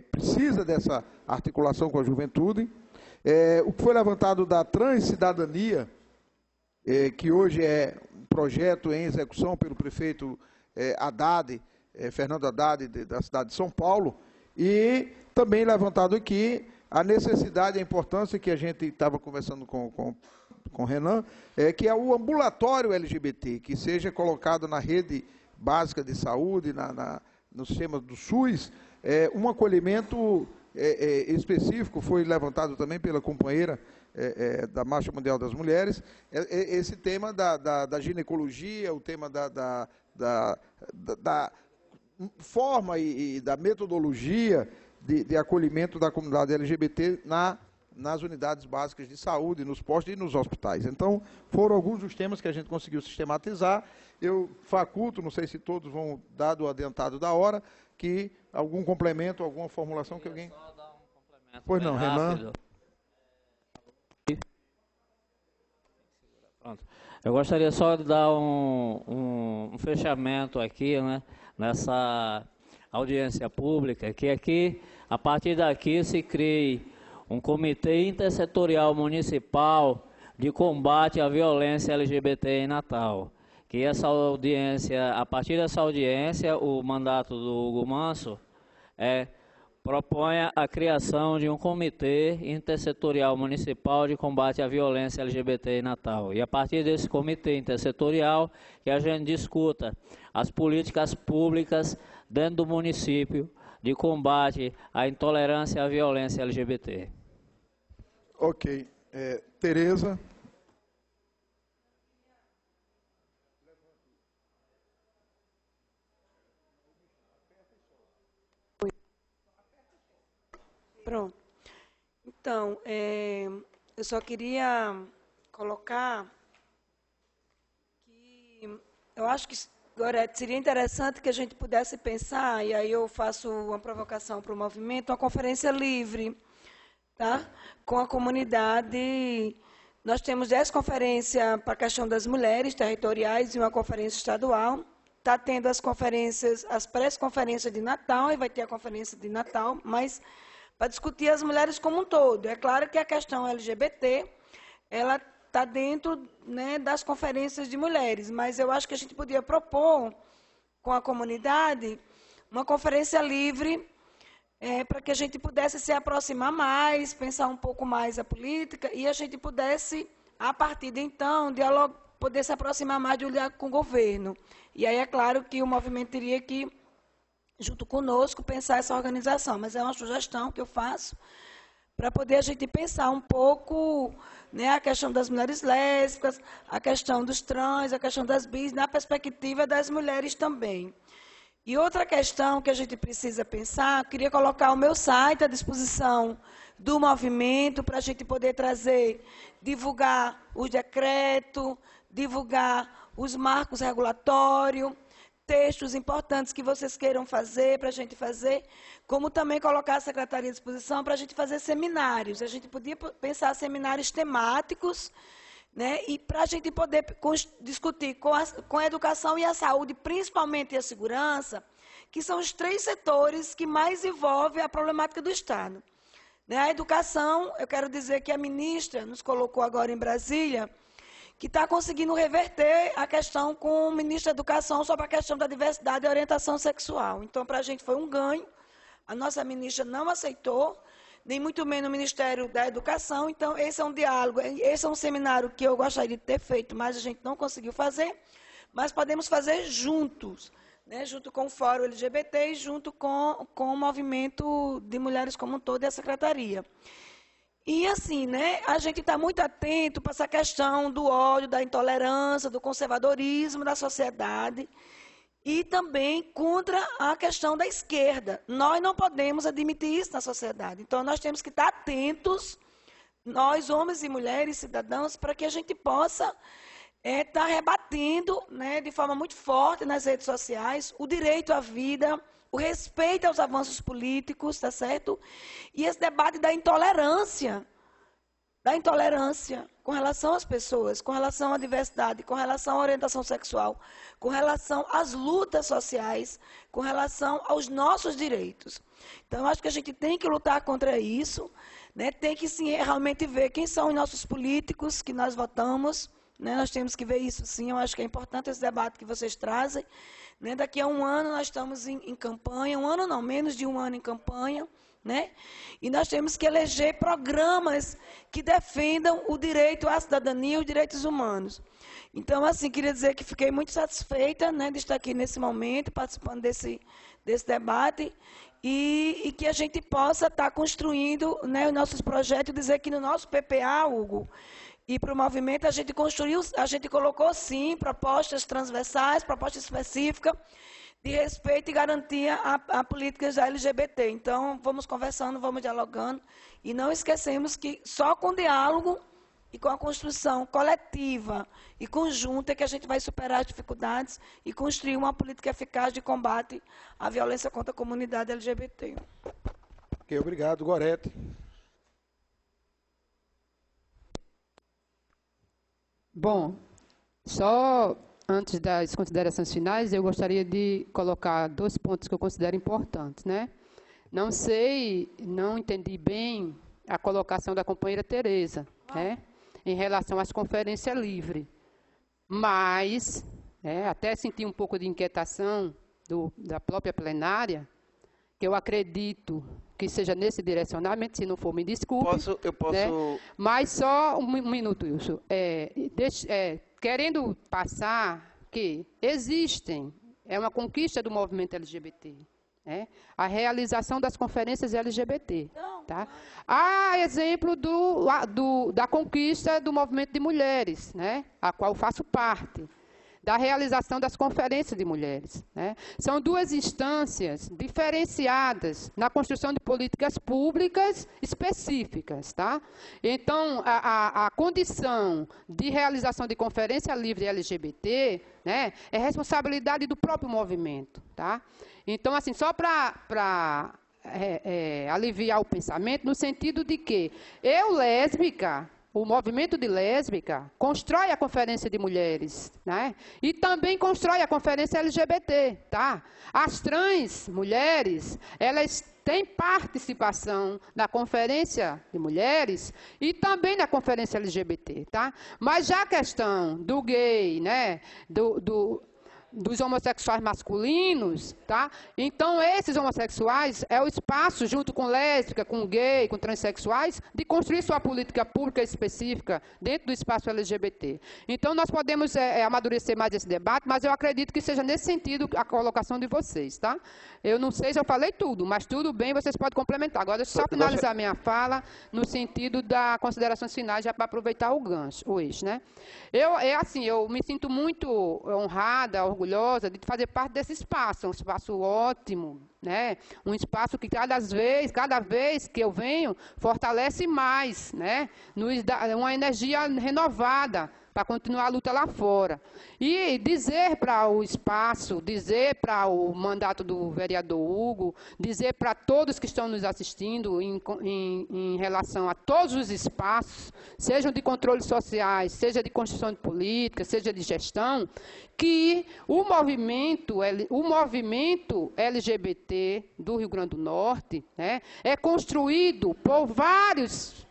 precisa dessa articulação com a juventude. O que foi levantado da transcidadania, que hoje é um projeto em execução pelo prefeito Haddad, Fernando Haddad, da cidade de São Paulo, e também levantado aqui a necessidade, a importância que a gente estava conversando com o Renan, que é o ambulatório LGBT, que seja colocado na rede básica de saúde, no sistema do SUS, um acolhimento específico, foi levantado também pela companheira da Marcha Mundial das Mulheres, esse tema da ginecologia, o tema da forma e da metodologia de acolhimento da comunidade LGBT nas unidades básicas de saúde, nos postos e nos hospitais. Então, foram alguns dos temas que a gente conseguiu sistematizar. Eu faculto, não sei se todos vão, dado o adiantado da hora, que algum complemento, alguma formulação que alguém... Pois não, Renan. Pronto. Eu gostaria só de dar um fechamento aqui, né, nessa audiência pública, que aqui, a partir daqui, se crie um comitê intersetorial municipal de combate à violência LGBT em Natal. Que essa audiência, a partir dessa audiência, o mandato do Hugo Manso proponha a criação de um comitê intersetorial municipal de combate à violência LGBT em Natal. E a partir desse comitê intersetorial, que a gente discuta as políticas públicas dentro do município de combate à intolerância e à violência LGBT. Ok. Tereza. Pronto. Então, eu só queria colocar que eu acho que agora seria interessante que a gente pudesse pensar, e aí eu faço uma provocação para o movimento, uma conferência livre, tá? Com a comunidade. Nós temos 10 conferências para a questão das mulheres territoriais e uma conferência estadual. Está tendo as conferências, as pré-conferências de Natal, e vai ter a conferência de Natal, mas para discutir as mulheres como um todo. É claro que a questão LGBT, ela está dentro, né, das conferências de mulheres, mas eu acho que a gente podia propor com a comunidade uma conferência livre para que a gente pudesse se aproximar mais, pensar um pouco mais a política e a gente pudesse, a partir de então, poder se aproximar mais de olhar com o governo. E aí é claro que o movimento teria que, junto conosco, pensar essa organização, mas é uma sugestão que eu faço para poder a gente pensar um pouco, né, a questão das mulheres lésbicas, a questão dos trans, a questão das bis, na perspectiva das mulheres também. E outra questão que a gente precisa pensar, eu queria colocar o meu site à disposição do movimento para a gente poder trazer, divulgar os decretos, divulgar os marcos regulatórios, textos importantes que vocês queiram fazer, para a gente fazer, como também colocar a Secretaria à disposição para a gente fazer seminários. A gente podia pensar seminários temáticos, né, e para a gente poder discutir com a educação e a saúde, principalmente a segurança, que são os 3 setores que mais envolvem a problemática do Estado. Né, a educação, eu quero dizer que a ministra nos colocou agora em Brasília, que está conseguindo reverter a questão com o ministro da Educação sobre a questão da diversidade e orientação sexual. Então, para a gente foi um ganho. A nossa ministra não aceitou, nem muito menos o Ministério da Educação. Então, esse é um diálogo, esse é um seminário que eu gostaria de ter feito, mas a gente não conseguiu fazer. Mas podemos fazer juntos, né, junto com o Fórum LGBT e junto com o movimento de mulheres como um todo e a Secretaria. E assim, né, a gente está muito atento para essa questão do ódio, da intolerância, do conservadorismo da sociedade. e também contra a questão da esquerda. Nós não podemos admitir isso na sociedade. Então, nós temos que estar atentos, nós, homens e mulheres, cidadãos, para que a gente possa estar rebatendo, né, de forma muito forte nas redes sociais o direito à vida, o respeito aos avanços políticos, tá certo? E esse debate da intolerância com relação às pessoas, com relação à diversidade, com relação à orientação sexual, com relação às lutas sociais, com relação aos nossos direitos. Então, acho que a gente tem que lutar contra isso, né? Tem que sim, realmente ver quem são os nossos políticos que nós votamos, né? Nós temos que ver isso sim, eu acho que é importante esse debate que vocês trazem. Né? Daqui a um ano nós estamos em campanha, um ano não, menos de um ano em campanha, né? E nós temos que eleger programas que defendam o direito à cidadania e os direitos humanos. Então, assim, queria dizer que fiquei muito satisfeita, né, de estar aqui nesse momento, participando desse debate, e que a gente possa estar construindo, né, os nossos projetos, dizer que no nosso PPA, Hugo, e para o movimento a gente construiu, a gente colocou sim propostas transversais, propostas específicas, de respeito e garantia a políticas da LGBT. Então, vamos conversando, vamos dialogando, e não esquecemos que só com diálogo e com a construção coletiva e conjunta é que a gente vai superar as dificuldades e construir uma política eficaz de combate à violência contra a comunidade LGBT. Ok, obrigado. Gorete. Bom, só antes das considerações finais, eu gostaria de colocar 2 pontos que eu considero importantes, né? Não entendi bem a colocação da companheira Tereza, né, em relação às conferências livres. Mas, até senti um pouco de inquietação da própria plenária, que eu acredito que seja nesse direcionamento, se não for, me desculpe. Eu posso... Né? Mas só um minuto, Wilson. Querendo passar que existem, é uma conquista do movimento LGBT, né? A realização das conferências LGBT. Tá? Há exemplo da conquista do movimento de mulheres, né? A qual faço parte, da realização das conferências de mulheres, né? São 2 instâncias diferenciadas na construção de políticas públicas específicas. Tá? Então, a condição de realização de conferência livre LGBT, né, é responsabilidade do próprio movimento. Tá? Então, assim, só para aliviar o pensamento, no sentido de que eu, lésbica, o movimento de lésbica constrói a conferência de mulheres, né? E também constrói a conferência LGBT, tá? As trans mulheres, elas têm participação na conferência de mulheres e também na conferência LGBT, tá? Mas já a questão do gay, né? Dos homossexuais masculinos, tá? Então, esses homossexuais é o espaço, junto com lésbica, com gay, com transexuais, de construir sua política pública específica dentro do espaço LGBT. Então, nós podemos amadurecer mais esse debate, mas eu acredito que seja nesse sentido a colocação de vocês, tá? Eu não sei se eu falei tudo, mas tudo bem, vocês podem complementar. Agora, deixa eu só finalizar minha fala no sentido da considerações finais, já para aproveitar o gancho, o eixo, né? Eu me sinto muito honrada, orgulhosa de fazer parte desse espaço, um espaço ótimo, né? Um espaço que cada vez que eu venho, fortalece mais, né? Nos dá uma energia renovada para continuar a luta lá fora. E dizer para o espaço, dizer para o mandato do vereador Hugo, dizer para todos que estão nos assistindo em relação a todos os espaços, sejam de controles sociais, seja de construção de política, seja de gestão, que o movimento LGBT do Rio Grande do Norte, né, é construído por vários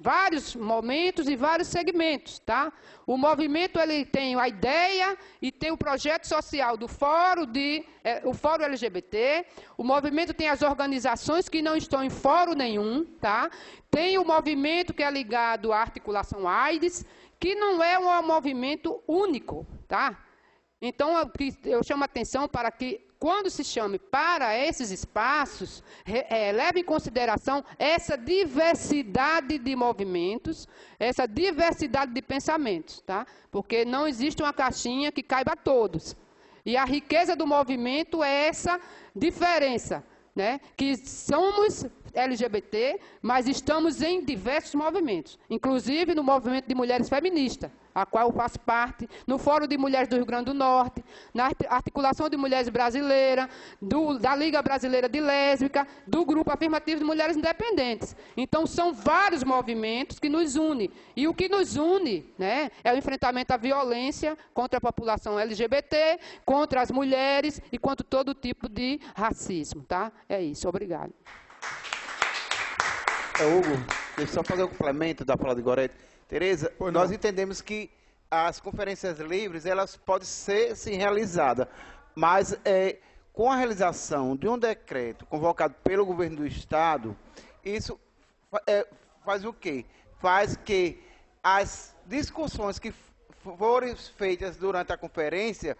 momentos e vários segmentos, tá? O movimento ele tem a ideia e tem o projeto social do o Fórum LGBT. O movimento tem as organizações que não estão em fórum nenhum, tá? Tem o movimento que é ligado à articulação AIDS, que não é um movimento único, tá? Então, eu chamo a atenção para que, quando se chame para esses espaços, leve em consideração essa diversidade de movimentos, essa diversidade de pensamentos, tá? Porque não existe uma caixinha que caiba a todos. E a riqueza do movimento é essa diferença, né? Que somos LGBT, mas estamos em diversos movimentos, inclusive no movimento de mulheres feministas, a qual eu faço parte, no Fórum de Mulheres do Rio Grande do Norte, na Articulação de Mulheres Brasileira, da Liga Brasileira de Lésbica, do Grupo Afirmativo de Mulheres Independentes. Então, são vários movimentos que nos unem. E o que nos une, né, é o enfrentamento à violência contra a população LGBT, contra as mulheres e contra todo tipo de racismo. Tá? É isso. Obrigado. Hugo, deixa eu só fazer um complemento da fala de Gorete. Tereza, nós entendemos que as conferências livres, elas podem ser, sim, realizadas, mas com a realização de um decreto convocado pelo governo do Estado, isso faz o quê? Faz que as discussões que forem feitas durante a conferência,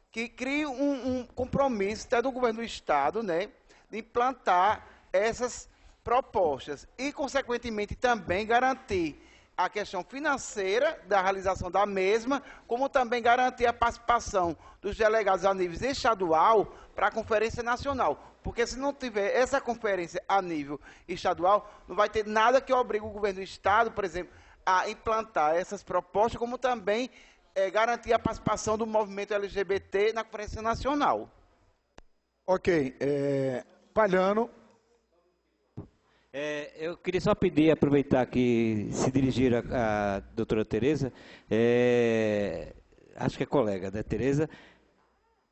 que crie um compromisso até do governo do Estado, né, de implantar essas propostas e, consequentemente, também garantir a questão financeira da realização da mesma, como também garantir a participação dos delegados a nível estadual para a Conferência Nacional. Porque se não tiver essa conferência a nível estadual, não vai ter nada que obrigue o governo do Estado, por exemplo, a implantar essas propostas, como também garantir a participação do movimento LGBT na Conferência Nacional. Ok. Palhano. Eu queria só pedir, aproveitar que se dirigir à doutora Tereza, acho que é colega da Tereza,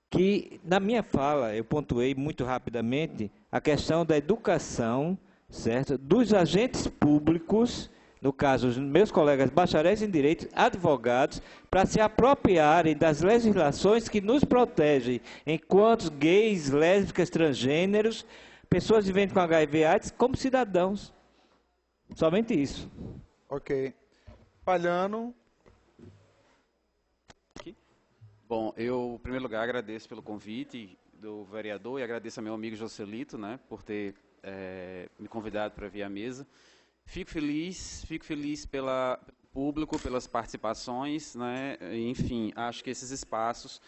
que na minha fala eu pontuei muito rapidamente a questão da educação, certo, dos agentes públicos, no caso os meus colegas bacharéis em direito, advogados, para se apropriarem das legislações que nos protegem enquanto gays, lésbicas, transgêneros, pessoas vivendo com HIV/AIDS como cidadãos. Somente isso. Ok. Palhano. Bom, eu, em primeiro lugar, agradeço pelo convite do vereador e agradeço ao meu amigo Joselito, né, por ter me convidado para vir à mesa. Fico feliz pelo público, pelas participações, né, enfim, acho que esses espaços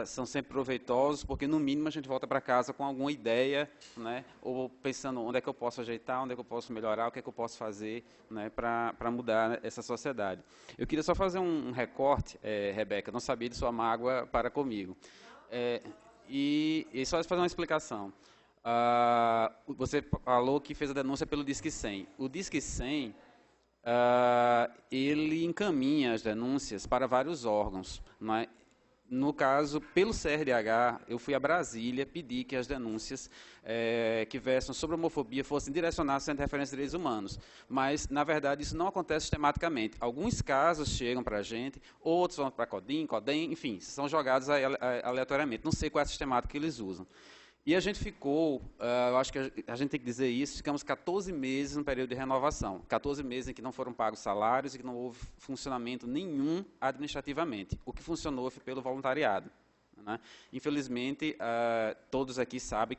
são sempre proveitosos, porque no mínimo a gente volta para casa com alguma ideia, né, ou pensando onde é que eu posso ajeitar, onde é que eu posso melhorar, o que é que eu posso fazer, né, para mudar essa sociedade. Eu queria só fazer um recorte, Rebeca, não sabia de sua mágoa para comigo. E só fazer uma explicação. Você falou que fez a denúncia pelo Disque 100. O Disque 100, ele encaminha as denúncias para vários órgãos, não é? No caso, pelo CRDH, eu fui a Brasília pedir que as denúncias que versam sobre homofobia fossem direcionadas ao Centro de Referência de Direitos Humanos. Mas, na verdade, isso não acontece sistematicamente. Alguns casos chegam para a gente, outros vão para a CODEM, enfim, são jogados aleatoriamente. Não sei qual é a sistemática que eles usam. E a gente ficou, eu acho que a gente tem que dizer isso, ficamos 14 meses no período de renovação. 14 meses em que não foram pagos salários e que não houve funcionamento nenhum administrativamente. O que funcionou foi pelo voluntariado, né? Infelizmente, todos aqui sabem,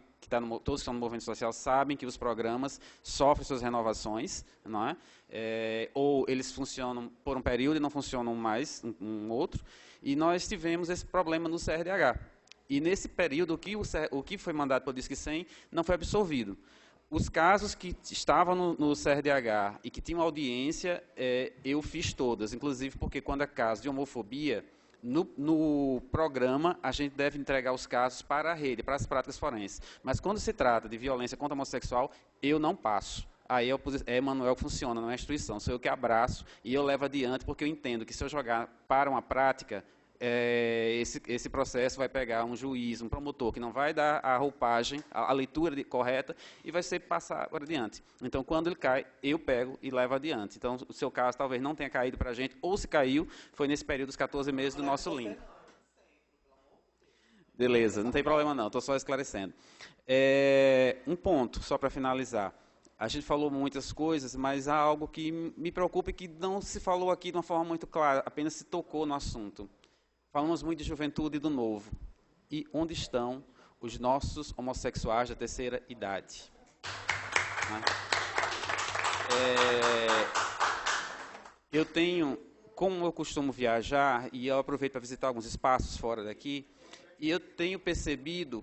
todos que estão no movimento social sabem que os programas sofrem suas renovações, não é? Ou eles funcionam por um período e não funcionam mais um outro. E nós tivemos esse problema no CRDH. E nesse período, o que foi mandado pelo Disque 100 não foi absolvido. Os casos que estavam no CRDH e que tinham audiência, eu fiz todas, inclusive porque quando é caso de homofobia, no programa a gente deve entregar os casos para a rede, para as práticas forenses. Mas quando se trata de violência contra o homossexual, eu não passo. Aí Emanuel funciona, não é a instituição, sou eu que abraço e eu levo adiante, porque eu entendo que se eu jogar para uma prática, esse processo vai pegar um juiz, um promotor, que não vai dar a roupagem, a leitura correta, e vai ser passar adiante. Então, quando ele cai, eu pego e levo adiante. Então, o seu caso talvez não tenha caído para a gente, ou se caiu, foi nesse período dos 14 meses do nosso link. Beleza, não tem problema não, estou só esclarecendo. Um ponto, só para finalizar. A gente falou muitas coisas, mas há algo que me preocupa e que não se falou aqui de uma forma muito clara, apenas se tocou no assunto. Falamos muito de juventude e do novo. E onde estão os nossos homossexuais da terceira idade? Eu tenho, como eu costumo viajar, e eu aproveito para visitar alguns espaços fora daqui, E eu tenho percebido,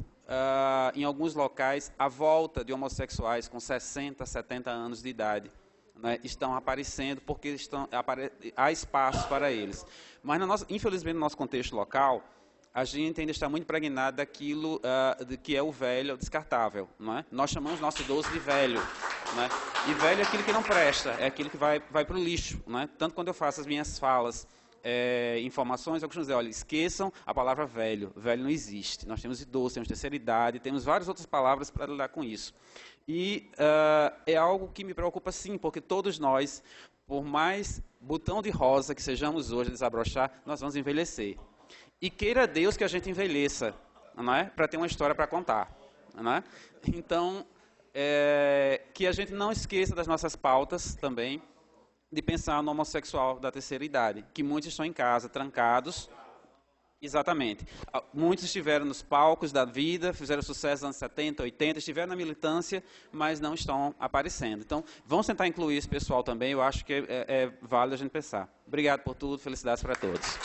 em alguns locais, a volta de homossexuais com 60, 70 anos de idade. Né, estão aparecendo porque há espaço para eles. Mas, infelizmente, no nosso contexto local, a gente ainda está muito impregnado daquilo que é o velho, o descartável. Não é? Nós chamamos nosso idoso de velho. Não é? E velho é aquilo que não presta, é aquilo que vai para o lixo. Não é? Tanto quando eu faço as minhas falas, informações, eu costumo dizer, olha, esqueçam a palavra velho. Velho não existe. Nós temos idoso, temos terceira idade, temos várias outras palavras para lidar com isso. E é algo que me preocupa, sim, porque todos nós, por mais botão de rosa que sejamos hoje a desabrochar, nós vamos envelhecer. E queira Deus que a gente envelheça, não é? Para ter uma história para contar. Não é? Então, que a gente não esqueça das nossas pautas também, de pensar no homossexual da terceira idade, que muitos estão em casa, trancados. Exatamente. Muitos estiveram nos palcos da vida, fizeram sucesso nos anos 70, 80, estiveram na militância, mas não estão aparecendo. Então, vamos tentar incluir esse pessoal também, eu acho que é válido a gente pensar. Obrigado por tudo, felicidades para todos.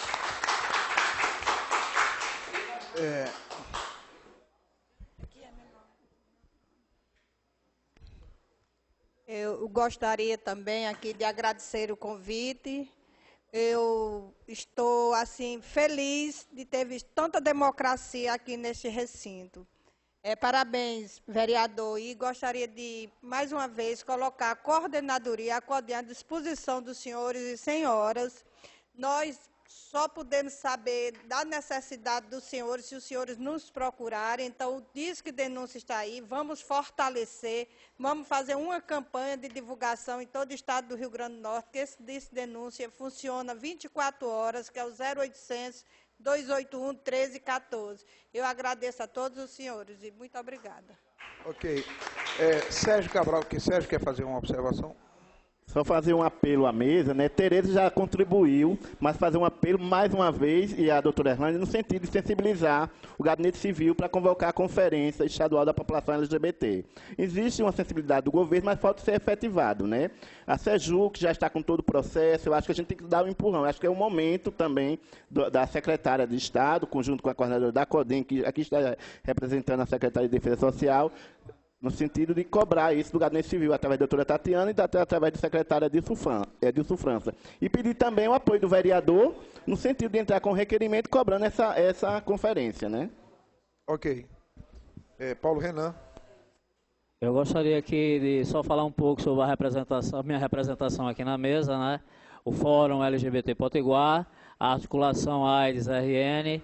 Eu gostaria também aqui de agradecer o convite. Eu estou, assim, feliz de ter visto tanta democracia aqui neste recinto. Parabéns, vereador, e gostaria de, mais uma vez, colocar a coordenadoria, à disposição dos senhores e senhoras. Nós só podemos saber da necessidade dos senhores se os senhores nos procurarem. Então, o Disque Denúncia está aí, vamos fortalecer, vamos fazer uma campanha de divulgação em todo o estado do Rio Grande do Norte, que esse Disque Denúncia funciona 24 horas, que é o 0800 281 1314. Eu agradeço a todos os senhores e muito obrigada. Ok. Sérgio Cabral, Sérgio quer fazer uma observação? Só fazer um apelo à mesa, né? Tereza já contribuiu, mas fazer um apelo mais uma vez, e a doutora Erlânia, no sentido de sensibilizar o Gabinete Civil para convocar a Conferência Estadual da População LGBT. Existe uma sensibilidade do governo, mas falta ser efetivado, né? A SEJU, que já está com todo o processo, eu acho que a gente tem que dar um empurrão. Eu acho que é o momento também da secretária de Estado, conjunto com a coordenadora da CODEM, que aqui está representando a secretária de Defesa Social, no sentido de cobrar isso do Gabinete Civil, através da doutora Tatiana e através da secretária Dilson França. E pedir também o apoio do vereador, no sentido de entrar com requerimento cobrando essa conferência, né? Ok. Paulo Renan. Eu gostaria aqui de só falar um pouco sobre a minha representação aqui na mesa, né? O Fórum LGBT Potiguar, a Articulação AIDS-RN,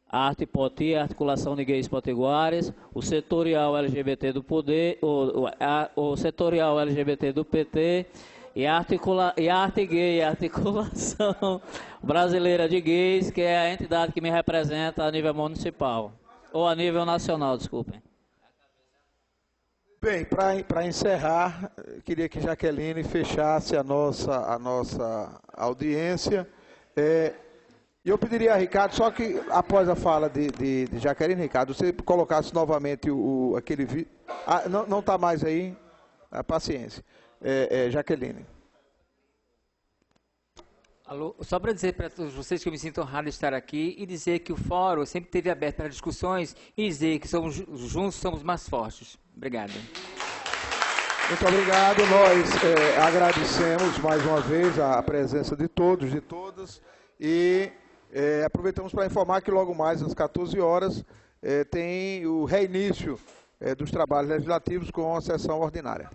a Artipoti, a Articulação de Gays Potiguares, o Setorial LGBT do Poder, o Setorial LGBT do PT e a Arte Gay, a Articulação Brasileira de Gays, que é a entidade que me representa a nível municipal, ou a nível nacional, desculpem. Bem, para encerrar, queria que Jaqueline fechasse a nossa audiência. E eu pediria a Ricardo, só que após a fala de Jaqueline, Ricardo, você colocasse novamente aquele vídeo. Não está mais aí? Paciência. Jaqueline. Alô, só para dizer para todos vocês que eu me sinto honrado de estar aqui e dizer que o fórum sempre esteve aberto para discussões e dizer que juntos somos mais fortes. Obrigado. Muito obrigado. Nós agradecemos mais uma vez a presença de todos, de todas, e aproveitamos para informar que logo mais às 14 horas tem o reinício dos trabalhos legislativos com a sessão ordinária.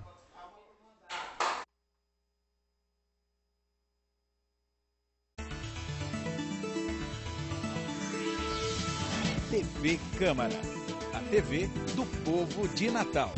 TV Câmara, a TV do povo de Natal.